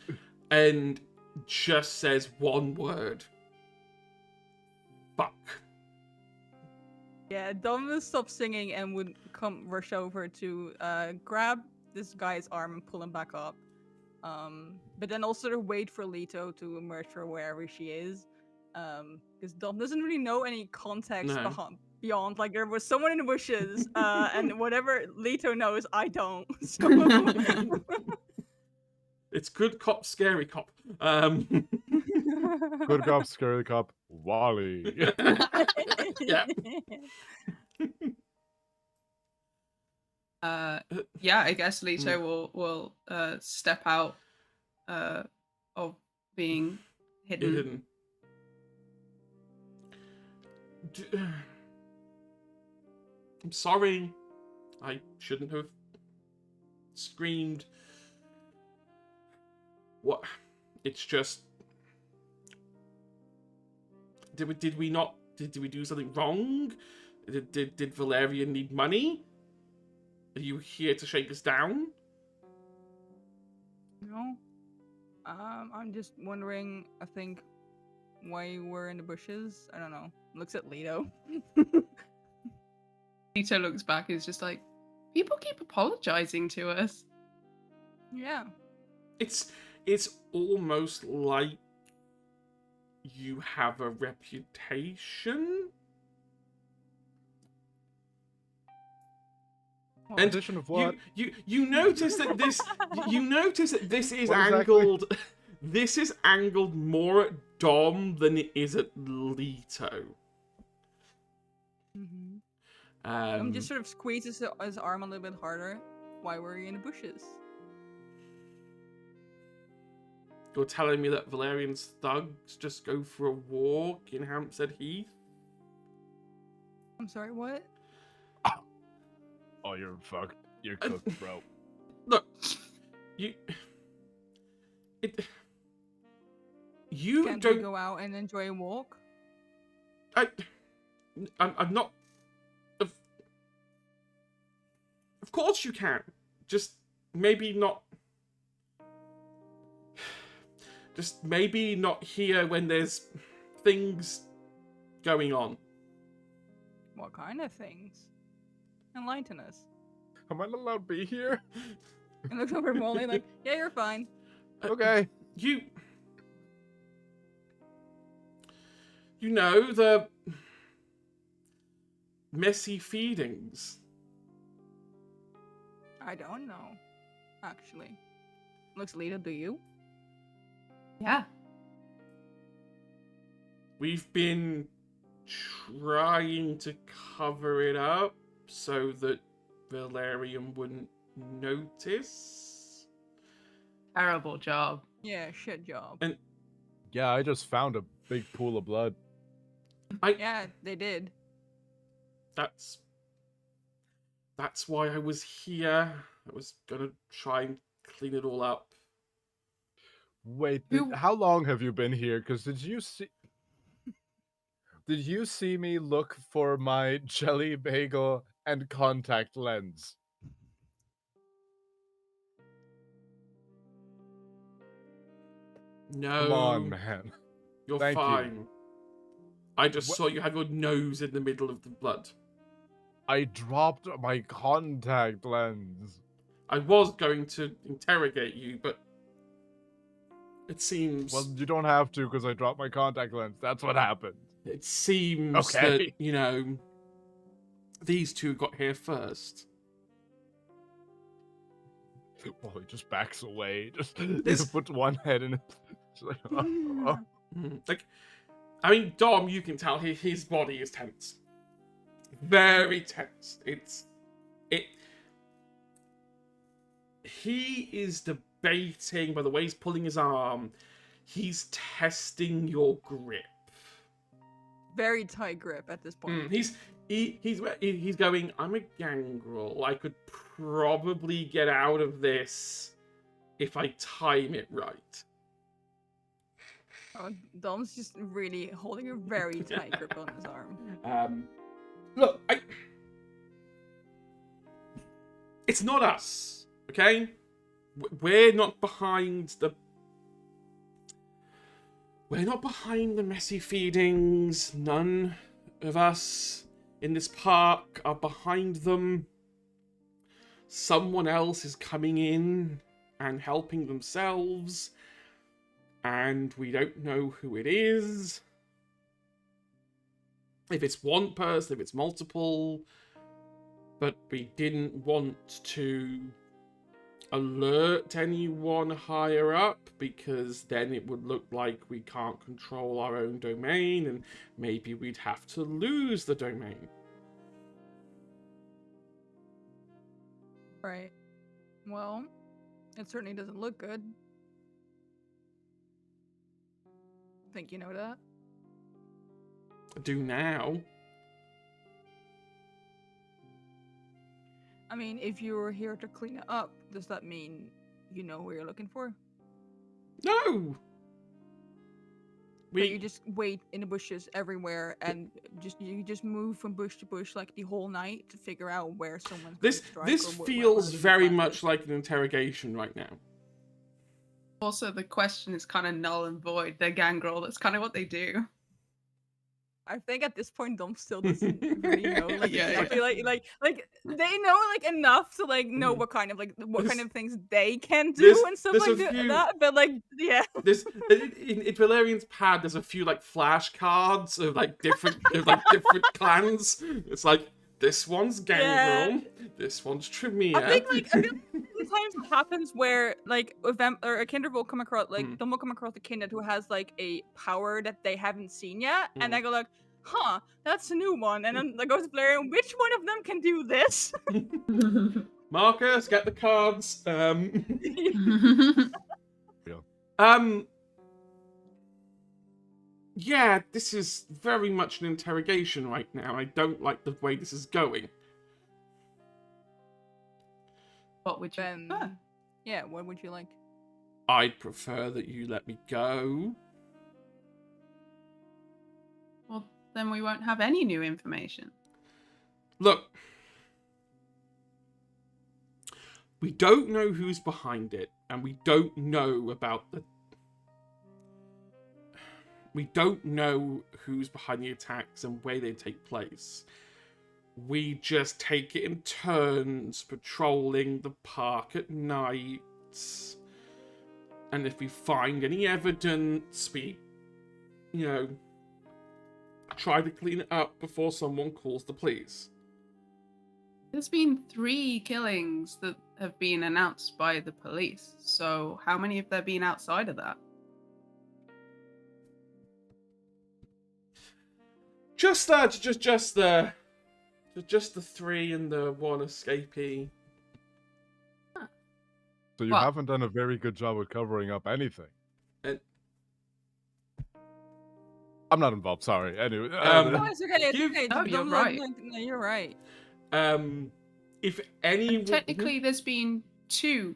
and just says one word. Fuck. Yeah, Dom will stop singing and would rush over to grab this guy's arm and pull him back up. But then also to wait for Leto to emerge from wherever she is. Because Dom doesn't really know any context beyond, like, there was someone in the bushes, and whatever Leto knows, I don't. So... It's good cop, scary cop. Good cop, scary cop, Wally. Yeah. Yeah, I guess Leto will step out of being hidden. I'm sorry. I shouldn't have screamed. What? It's just. Did we not? Did we do something wrong? Did Valerian need money? Are you here to shake us down? No. I'm just wondering, I think, why you were in the bushes. I don't know. Looks at Leto. Leto looks back and is just like, people keep apologizing to us. Yeah. It's almost like you have a reputation. And of what? You notice that this this is What angled this is angled more at Dom than it is at Leto. Mm-hmm. I'm just sort of squeezes his arm a little bit harder. Why were you in the bushes? You're telling me that Valerian's thugs just go for a walk in Hampstead Heath? I'm sorry, what? Oh, you're fucked. You're cooked, bro. Look, you Can't don't we go out and enjoy a walk? I'm not. Of course you can. Just maybe not. Just maybe not here when there's things going on. What kind of things? Enlighten us. Am I not allowed to be here? And looks over at Molly like, yeah, you're fine. Okay. You know the messy feedings. I don't know, actually. Looks Leto, do you? Yeah. We've been trying to cover it up so that Valerian wouldn't notice. Terrible job. Yeah, shit job. And yeah, I just found a big pool of blood. Yeah, they did. That's why I was here. I was gonna try and clean it all up. Wait, Who- how long have you been here? Because did you see me look for my jelly bagel and contact lens? No, Come on, man. you're Thank you. fine. I just Wha- saw you have your nose in the middle of the blood. I dropped my contact lens. I was going to interrogate you, but it seems Well, you don't have to because I dropped my contact lens. That's what happened. it seems Okay. that, you know, these two got here first. Well, he just backs away. Just This- puts one head in it. It's like, oh. Like, I mean, Dom, you can tell his body is tense. Very tense. He is debating, by the way he's pulling his arm, he's testing your grip. Very tight grip at this point. He's going, I'm a gangrel. I could probably get out of this if I time it right. Oh, Dom's just really holding a very tight grip on his arm. Look, it's not us, okay? We're not behind the messy feedings. None of us in this park are behind them. Someone else is coming in and helping themselves, and we don't know who it is. If it's one person, if it's multiple, but we didn't want to alert anyone higher up because then it would look like we can't control our own domain and maybe we'd have to lose the domain. Right. Well, it certainly doesn't look good. Think you know that? Do now. I mean, if you were here to clean it up, does that mean you know who you're looking for? No! Or you just wait in the bushes everywhere and you just move from bush to bush like the whole night to figure out where someone's going to strike This or feels where the very plan much is. like an interrogation right now. Also, the question is kind of null and void. They're gangrel. That's kind of what they do. I think at this point Dom still doesn't really know like Yeah, exactly like they know like enough to like know Mhm. what kind of There's- kind of things they can do there's- and stuff there's like a few- that, but like yeah. In Valerian's pad, there's a few like flashcards of like different clans. It's like this one's Gangrel, this one's Tremere. I think like sometimes it happens where like a kindred will come across Dom will come across a kindred who has like a power that they haven't seen yet, and they go like, huh, that's a new one, and then they goes to Valerian, which one of them can do this? Marcus, get the cards. Yeah, this is very much an interrogation right now. I don't like the way this is going. What would you Then prefer? yeah, what would you like? I'd prefer that you let me go. Well, then we won't have any new information. Look, we don't know who's behind it, and we don't know about the... We don't know who's behind the attacks and where they take place. We just take it in turns, patrolling the park at night. And if we find any evidence, we, you know, try to clean it up before someone calls the police. There's been 3 killings that have been announced by the police. So how many have there been outside of that? Just the 3 and the 1 escapee. So you Well- haven't done a very good job of covering up anything. And- I'm not involved. Sorry. Anyway, No, it's okay. It's Give- okay. No, Don't you're look right. no, you're right. if any, Technically, there's been 2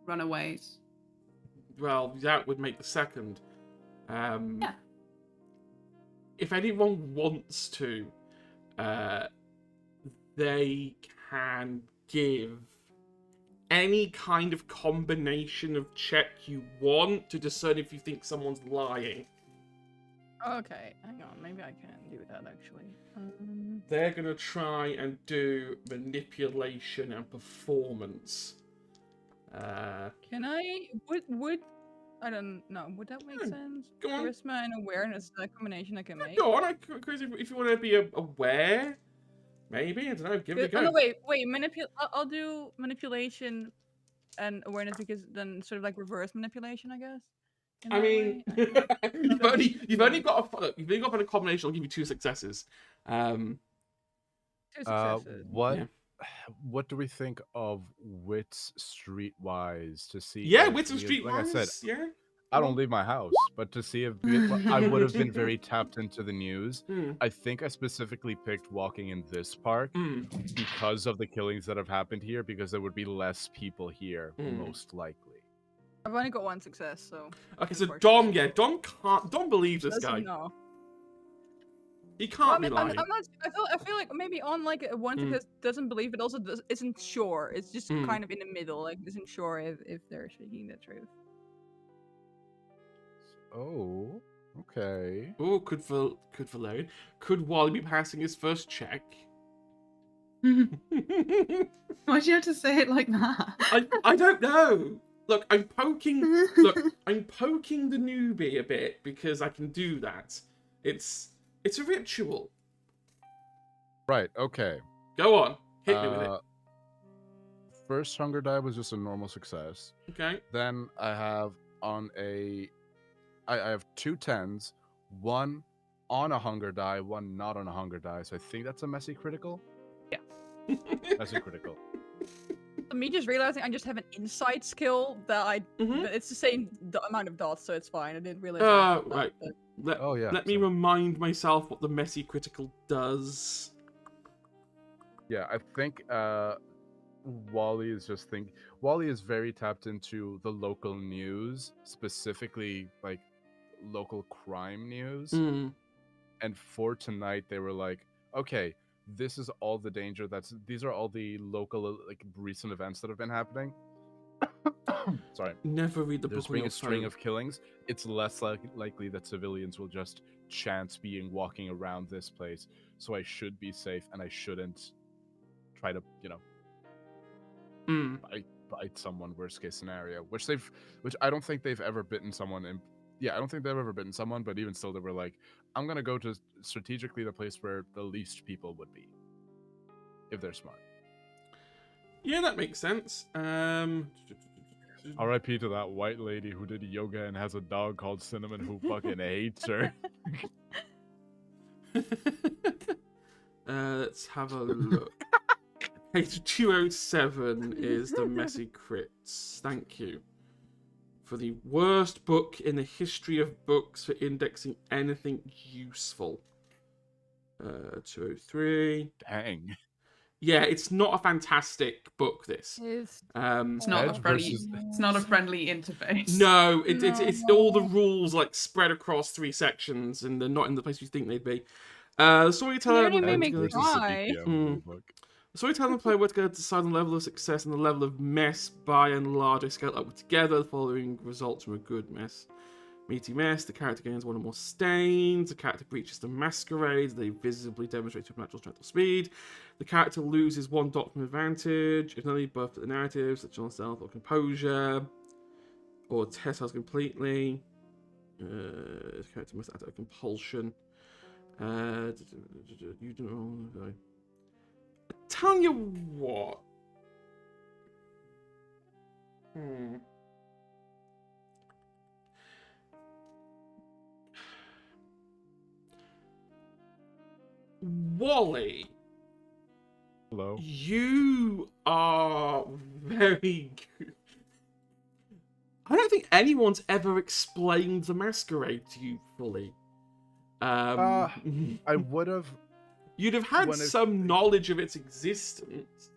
runaways. well, that would make the second. Yeah. If anyone wants to, they can give any kind of combination of check you want to discern if you think someone's lying. Okay, hang on. Maybe I can do that actually. They're gonna try and do manipulation and performance. Can I? Would I don't know. Would that make sense? Go on. Charisma and awareness is that combination I can make. Go on, Chris, if you want to be aware, maybe, I don't know, give it a go. Oh no, wait. I'll do manipulation and awareness because then sort of like reverse manipulation, I guess. in I that mean, way. you've only got a combination. I'll give you 2 successes. 2 successes. What do we think of wits streetwise to see? Yeah, if wits and we- like I said, streetwise. Yeah. I don't leave my house, but to see if I would have been very tapped into the news. I think I specifically picked walking in this park because of the killings that have happened here, because there would be less people here, most likely. I've only got 1 success, so. Okay, so Dom believes this Doesn't guy. know. He can't be I'm lying. not. I feel like maybe on like a 1 success doesn't believe, but also isn't sure. It's just kind of in the middle, like isn't sure if they're speaking the truth. Oh, okay. Oh, could Valerian? Could Wally be passing his first check? Why'd you have to say it like that? I don't know. Look, I'm poking the newbie a bit because I can do that. It's a ritual. Right, okay. Go on. Hit me with it. First hunger die was just a normal success. Okay. Then I have I have 2 10s, 1 on a hunger die, 1 not on a hunger die. So I think that's a messy critical. Yeah. Messy critical. Me just realizing I just have an insight skill that it's the same amount of dots, so it's fine. I didn't realize. Right. But... Let me remind myself what the messy critical does. Yeah, I think Wally is very tapped into the local news, specifically like local crime news. And for tonight they were like, okay, this is all the danger these are all the local like recent events that have been happening. Sorry. Never read the book. There's been a string of killings. It's less likely that civilians will just chance being walking around this place. So I should be safe and I shouldn't try to, bite someone, worst case scenario. Which I don't think they've ever bitten someone in. Yeah, I don't think they've ever bitten someone, but even still they were like, I'm gonna go to strategically the place where the least people would be. If they're smart. Yeah, that makes sense. R.I.P. to that white lady who did yoga and has a dog called Cinnamon who fucking hates her. Let's have a look. Page 207 is the messy crits. Thank you. For the worst book in the history of books for indexing anything useful. 203. Dang. Yeah, it's not a fantastic book, this. It's not a friendly interface. No, it's all the rules like spread across 3 sections and they're not in the place you think they'd be. The storyteller Nearly made me cry. The storyteller and the player work together to decide on the level of success and the level of mess. By and large, they scale upward together. The following results from a good mess. Meaty mess. The character gains 1 or more stains. The character breaches the masquerade. They visibly demonstrate supernatural strength or speed. The character loses 1 dot from advantage. If none buffed at the narrative, such as stealth or composure. Or test us completely. The character must act out of compulsion. You don't. Tell you what. Wally. Hello. You are very good. I don't think anyone's ever explained the masquerade to you fully. I would have. You'd have had some knowledge of its existence.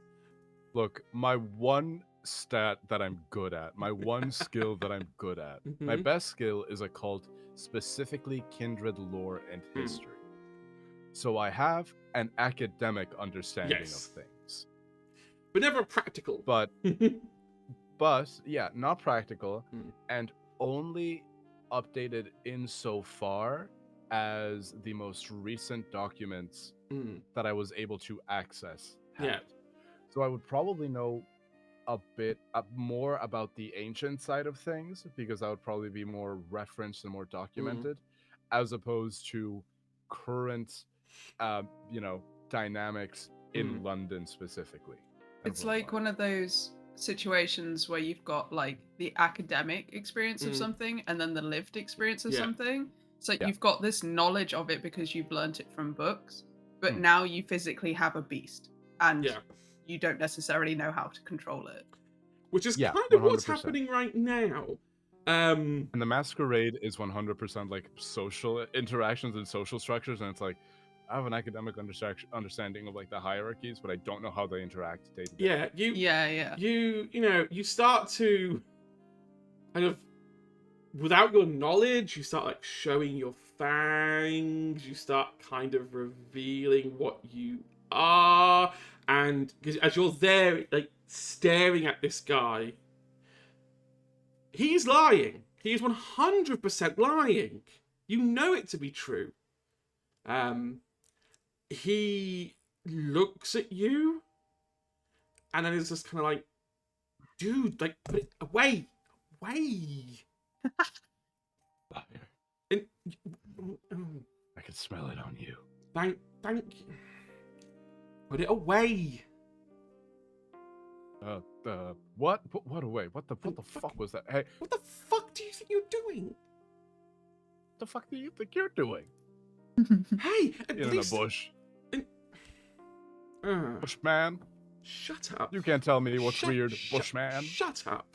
Look, my one stat that I'm good at, my one skill that I'm good at, my Mhm. best skill is occult, specifically kindred lore and Hmm. history. So I have an academic understanding Yes. of things. But never practical. But yeah, not practical, Hmm. and only updated insofar as the most recent documents Hmm. that I was able to access had. Yeah. So I would probably know a bit more about the ancient side of things because that would probably be more referenced and more documented, as opposed to current, dynamics in London specifically. and It's like worldwide. one of those situations where you've got like the academic experience of Mm. something and then the lived experience of Yeah. something. So Yeah. you've got this knowledge of it because you've learnt it from books, but Hmm. now you physically have a beast and Yeah. you don't necessarily know how to control it. Which is Yeah, kind of what's 100%. happening right now. And the masquerade is 100% like social interactions and social structures, and it's like I have an academic understanding of like the hierarchies, but I don't know how they interact day to day. Yeah, Yeah. you start to kind of, without your knowledge, you start like showing your fangs, you start kind of revealing what you are, and as you're there like staring at this guy, he's lying. He's 100% lying. You know it to be true. He looks at you, and then it's just kind of like, dude, like, put it away. Liar. And, I can smell it on you. thank you. Put it away. What? What away? What the fuck was that? Hey, What the fuck do you think you're doing? what the fuck do you think you're doing? Hey, at In least... a bush. Uh, Bushman. shut up. You can't tell me what's Shut- weird, shut- Bushman. Shut up.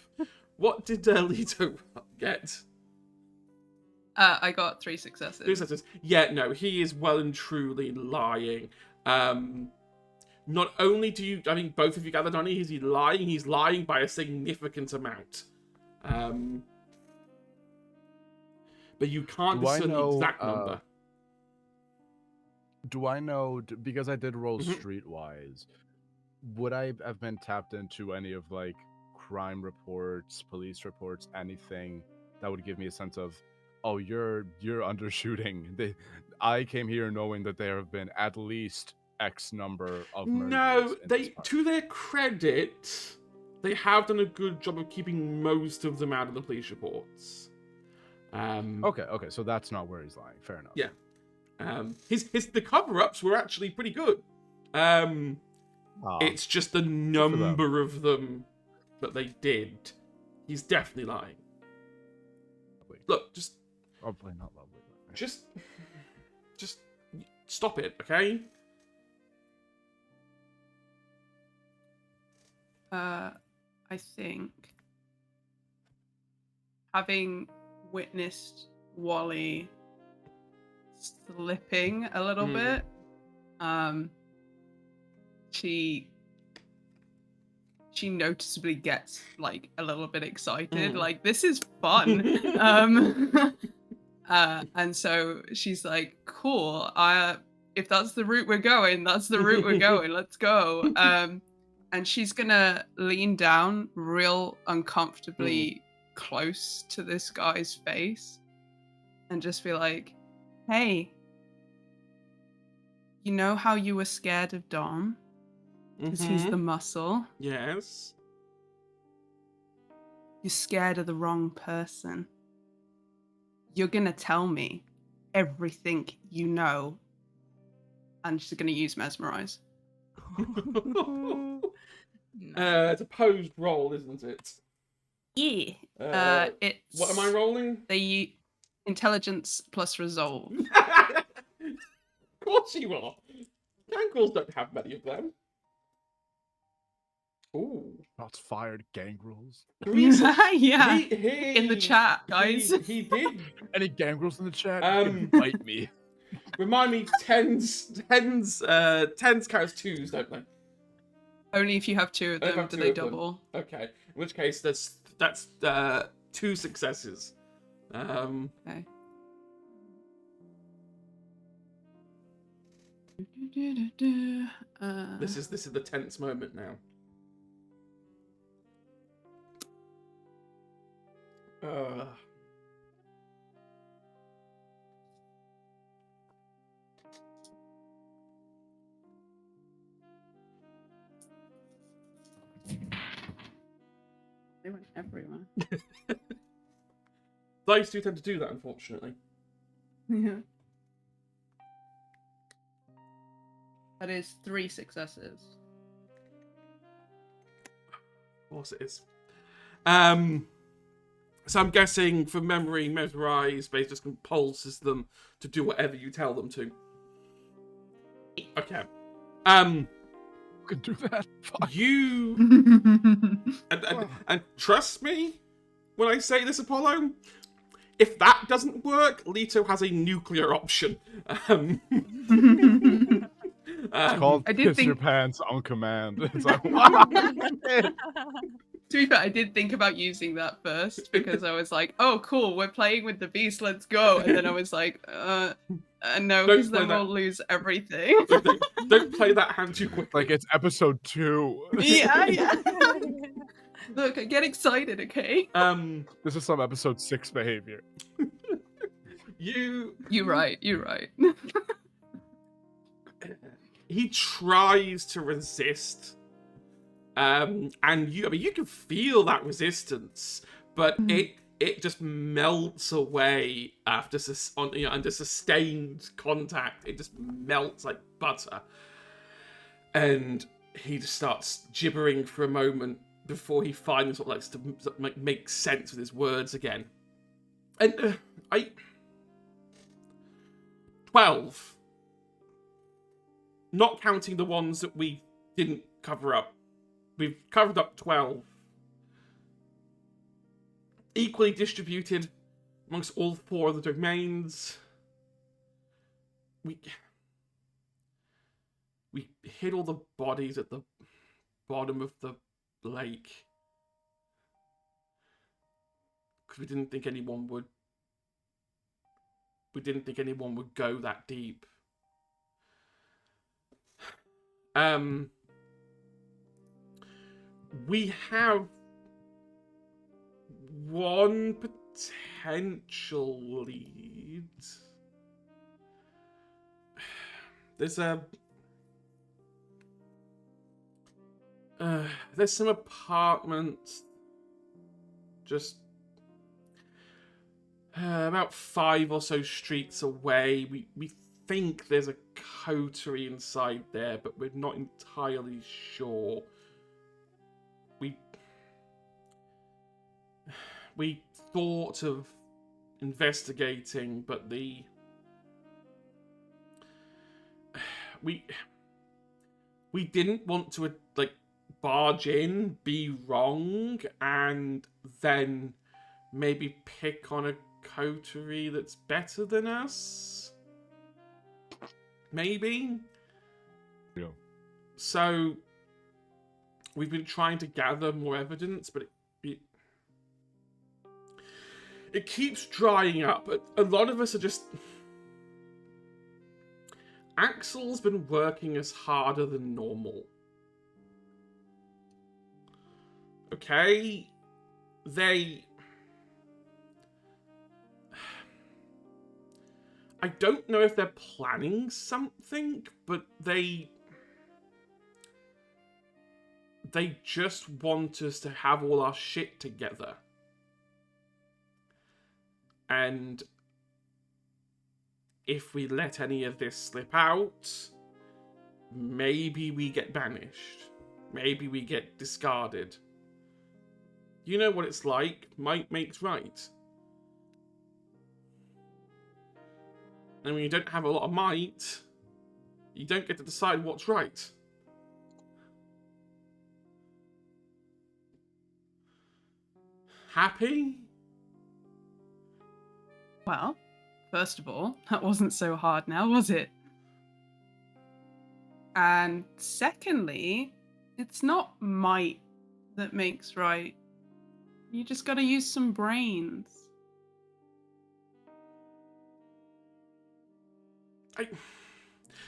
What did Lito get? I got 3 successes. 3 sentences. Yeah, no, he is well and truly lying. Not only do you, I mean, both of you gathered on it, he's lying by a significant amount. But you can't Do I discern the know, exact number. Do I know, because I did roll Mhm. streetwise, would I have been tapped into any of like crime reports, police reports, anything that would give me a sense of, oh, you're undershooting. I came here knowing that there have been at least X number of murders. No, in this they, part. to their credit, they have done a good job of keeping most of them out of the police reports. Okay, so that's not where he's lying. Fair enough. Yeah. The cover-ups were actually pretty good. Aw, It's just the number of them that they did. He's definitely lying. lovely. Look, just Probably not lovely. but- just stop it, okay? I think having witnessed Wally slipping a little bit, she noticeably gets like a little bit excited, like this is fun. And so she's like, cool, if that's the route we're going, that's the route we're going, let's go. And she's gonna lean down real uncomfortably close to this guy's face and just be like, hey, you know how you were scared of Dom? Because he's the muscle. Yes. You're scared of the wrong person. You're gonna tell me everything you know. And she's gonna use mesmerize. It's a posed roll, isn't it? Yeah. It's What am I rolling? the intelligence plus resolve. Of course you are. Gangrels don't have many of them. Ooh. Shots fired, gangrels. Yeah. He, In the chat, guys. He did. Any gangrels in the chat? Bite me. Remind me, tens carries twos, don't they? Only if you have two of I have them do two they of them. double. Okay. In which case, that's 2 successes. Okay. This is the tense moment now. They went everywhere. Dice do tend to do that, unfortunately. Yeah. That is 3 successes. Of course it is. So I'm guessing for memory, mesmerize, base just compulses them to do whatever you tell them to. Okay. Could do that. Fuck. You and trust me when I say this, Apollo. If that doesn't work, Leto has a nuclear option. It's called I did piss your think- pants on command. It's like, wow. To be fair, I did think about using that first because I was like, "Oh, cool, we're playing with the beast. Let's go!" And then I was like, no, Don't because play then that. we'll lose everything." Don't play that hand too quickly. Like it's episode 2. yeah. Look, I get excited, okay? This is some episode 6 behavior. You're right. He tries to resist, and you can feel that resistance, but it just melts away after under sustained contact. It just melts like butter, and he just starts gibbering for a moment before he finally sort of make sense with his words again. And 12. Not counting the ones that we didn't cover up. We've covered up 12. Equally distributed amongst all 4 of the domains. We hid all the bodies at the bottom of the lake. Because we didn't think anyone would go that deep. We have one potential lead. There's some apartments just about 5 or so streets away. We think there's a coterie inside there, but we're not entirely sure. We thought of investigating, but we didn't want to barge in, be wrong, and then maybe pick on a coterie that's better than us. Maybe. Yeah. So we've been trying to gather more evidence, but it keeps drying up. A lot of us are just... Axel's been working us harder than normal. Okay? I don't know if they're planning something, but they just want us to have all our shit together. And if we let any of this slip out, maybe we get banished. Maybe we get discarded. You know what it's like. Might makes right. And when you don't have a lot of might, you don't get to decide what's right. Happy? Well, first of all, that wasn't so hard now, was it? And secondly, It's not might that makes right. You just gotta use some brains.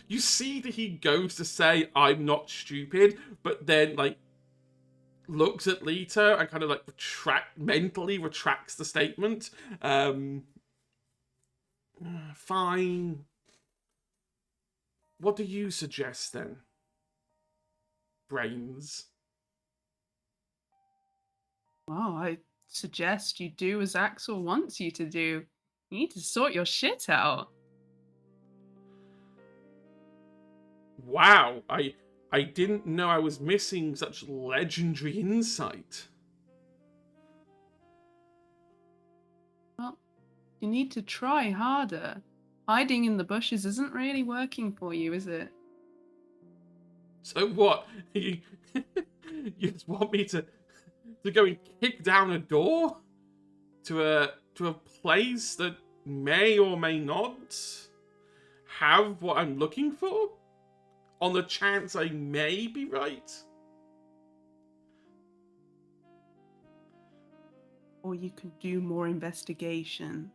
You see that he goes to say, "I'm not stupid," but then, like, looks at Leto and kind of, like, mentally retracts the statement. Fine. What do you suggest, then? Brains. Well, I suggest you do as Axel wants you to do. You need to sort your shit out. Wow, I didn't know I was missing such legendary insight. Well, you need to try harder. Hiding in the bushes isn't really working for you, is it? So what? You just want me to go and kick down a door to a place that may or may not have what I'm looking for? On the chance I may be right? Or you could do more investigation.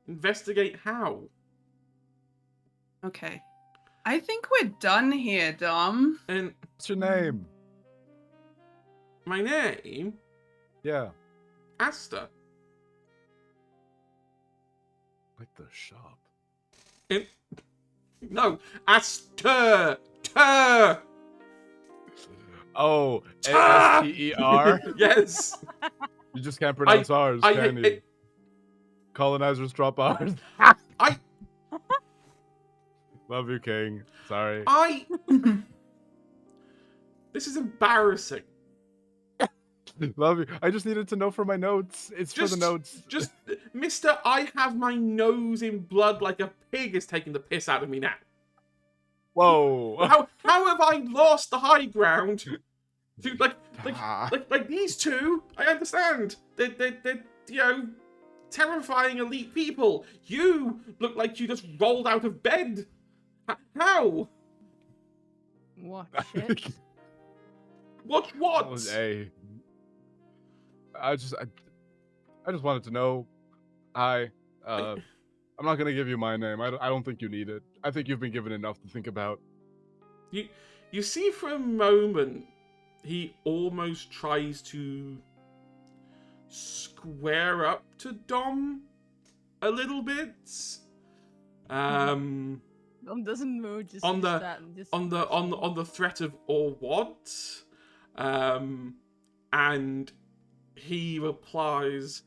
Investigate how? Okay. I think we're done here, Dom. And What's your name? my name? Yeah. Asta. Like the shop. And no, Aster. Ter. Oh, Ah! Aster. Yes. You just can't pronounce ours, can you? Colonizers drop ours. I Love you, King. Sorry. This is embarrassing. Love you. I just needed to know for my notes. It's for the notes. Just, Mr. I have my nose in blood like a pig is taking the piss out of me now. Whoa. How have I lost the high ground? To, like these two, I understand. They're terrifying elite people. You look like you just rolled out of bed. How? What shit? What? Hey. I just wanted to know. Hi. I'm not gonna give you my name. I don't think you need it. I think you've been given enough to think about. You see, for a moment, he almost tries to square up to Dom a little bit. Dom doesn't move. Just On the threat of or what, and he replies,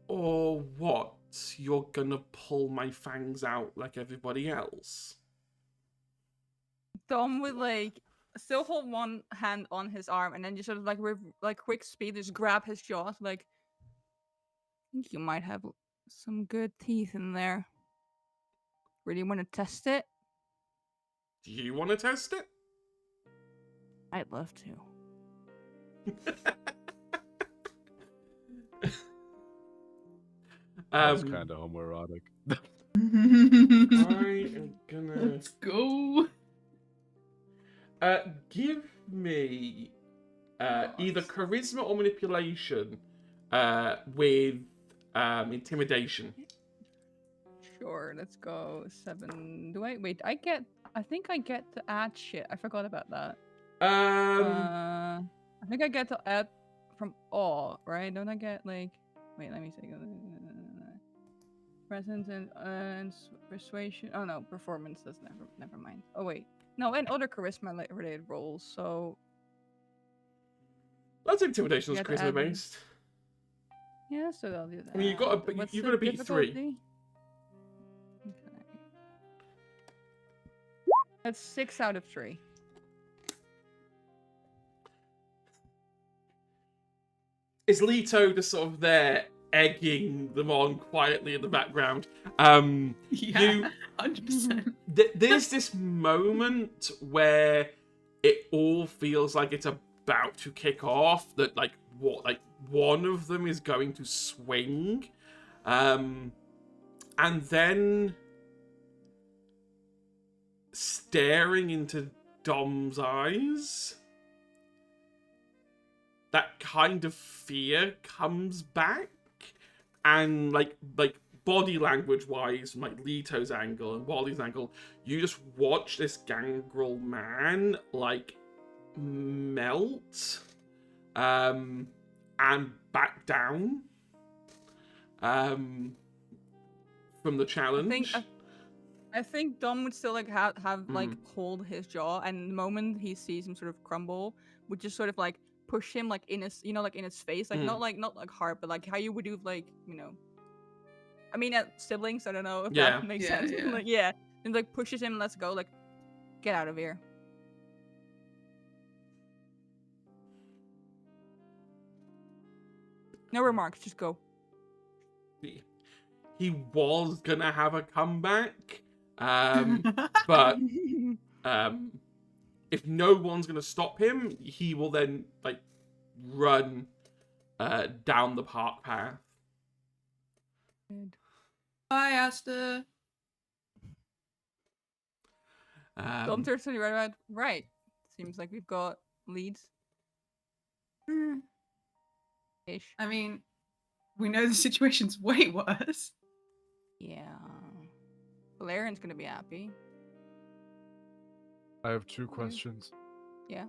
"Or what? You're gonna pull my fangs out like everybody else?" Dom would like still hold one hand on his arm and then just sort of like with like quick speed just grab his jaws. Like, I think you might have some good teeth in there. Really want to test it? Do you want to test it? I'd love to. That's kind of homoerotic. I am gonna Let's go. give me either charisma or manipulation with intimidation. Sure, let's go 7. Do I wait? I think I get to add shit. I forgot about that. I think I get to add from awe, right? Don't I get like? Wait, let me see. Presence and persuasion. Oh no, performance. That's never mind. Oh wait, no, and other charisma related roles. So That's intimidation is You have to charisma add- based. yeah, so I'll do that. I mean, you've got to What's you've the got to beat 3. difficulty? Okay. That's 6 out of 3. Is Leto just sort of there egging them on quietly in the background? Yeah, 100%. There's this moment where it all feels like it's about to kick off. That like one of them is going to swing, and then staring into Dom's eyes, that kind of fear comes back, and like body language wise, from like Leto's angle and Wally's angle, you just watch this gangrel man like melt, and back down, from the challenge. I think Dom would still like have like hold his jaw, and the moment he sees him sort of crumble, would just sort of like push him like in his, like in his face, like not like hard, but like how you would do like I mean at siblings. I don't know if that makes sense. Yeah. Like and like pushes him. Let's go. Like get out of here. No remarks. Just go. He was gonna have a comeback, but if no one's gonna stop him, he will then like run down the park path. Hi, Asta. Dom turns to you right. Seems like we've got leads. Ish. I mean, we know the situation's way worse. Yeah. Valerian's gonna be happy. I have 2 questions. Yeah.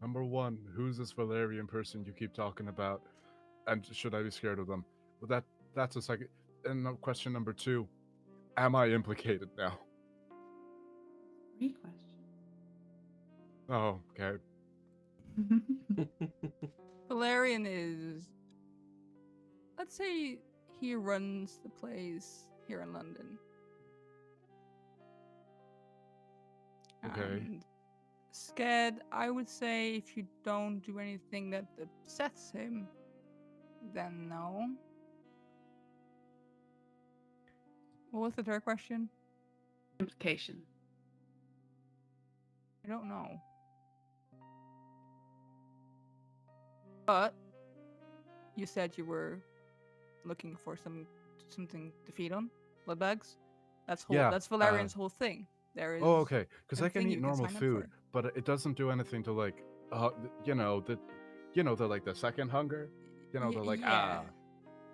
Number 1, who's this Valerian person you keep talking about? And should I be scared of them? Well, that's a second. And question number 2, am I implicated now? Great question. Oh, okay. Valerian is, let's say he runs the plays here in London. Okay. And Sked, I would say if you don't do anything that upsets him, then no. What was the third question? Implication. I don't know. But you said you were looking for something to feed on, blood bags. That's Valerian's whole thing. There is. Oh, okay. Because I can something eat you normal sign up food, for. but it doesn't do anything to like, the like the second hunger. The like yeah.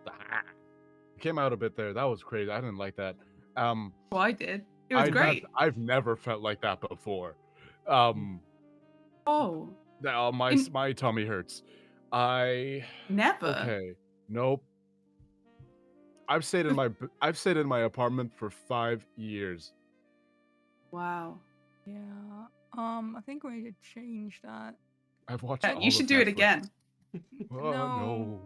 It came out a bit there. That was crazy. I didn't like that. Well, I did. It was great. I've never felt like that before. Oh. My tummy hurts. Never. Okay. Nope. I've stayed in my apartment for 5 years. Wow. Yeah. I think we need to change that. I've watched. You should do it again. Oh, No.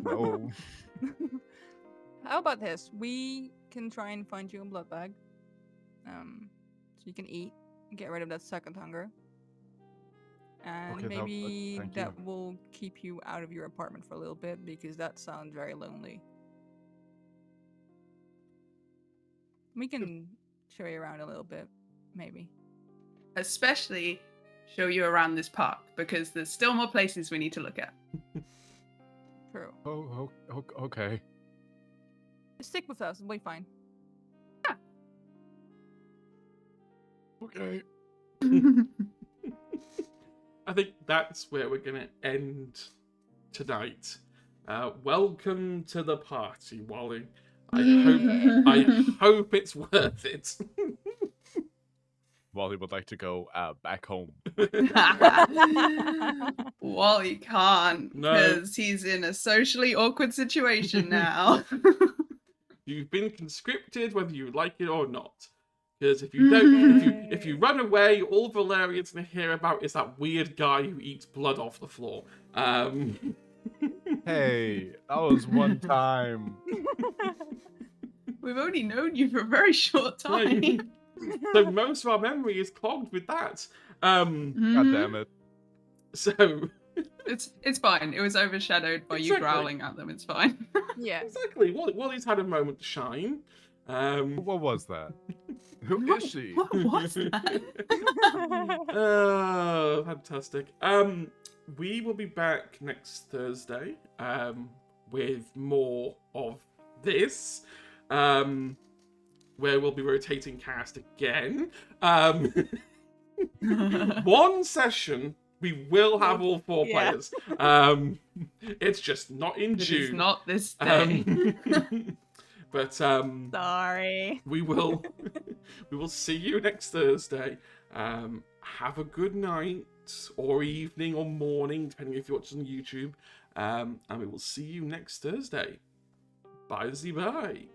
no. How about this? We can try and find you a blood bag. So you can eat and get rid of that second hunger. And Okay, maybe thank that you. will keep you out of your apartment for a little bit, because that sounds very lonely. We can show you around a little bit, maybe. Especially show you around this park, because there's still more places we need to look at. True. Oh, okay. Just stick with us, we'll be fine. Okay. I think that's where we're gonna end tonight. Welcome to the party, Wally. I hope it's worth it. Wally would like to go back home. Wally can't, No. because he's in a socially awkward situation now. You've been conscripted, whether you like it or not. Because if you don't, if you run away, all Valerian's gonna hear about is that weird guy who eats blood off the floor. Hey, that was one time. We've only known you for a very short time. So most of our memory is clogged with that. God damn it. So It's fine. It was overshadowed by you Exactly. growling at them. It's fine. Yeah. exactly, Wally's had a moment to shine. What was that? Who is she? What was that? Oh, fantastic. We will be back next Thursday with more of this. where we'll be rotating cast again. One session, we will have all 4 Yeah. players. It's just not in It June. is not this day. But Sorry. we will see you next Thursday. Have a good night or evening or morning, depending if you watch on YouTube. And we will see you next Thursday. Bye.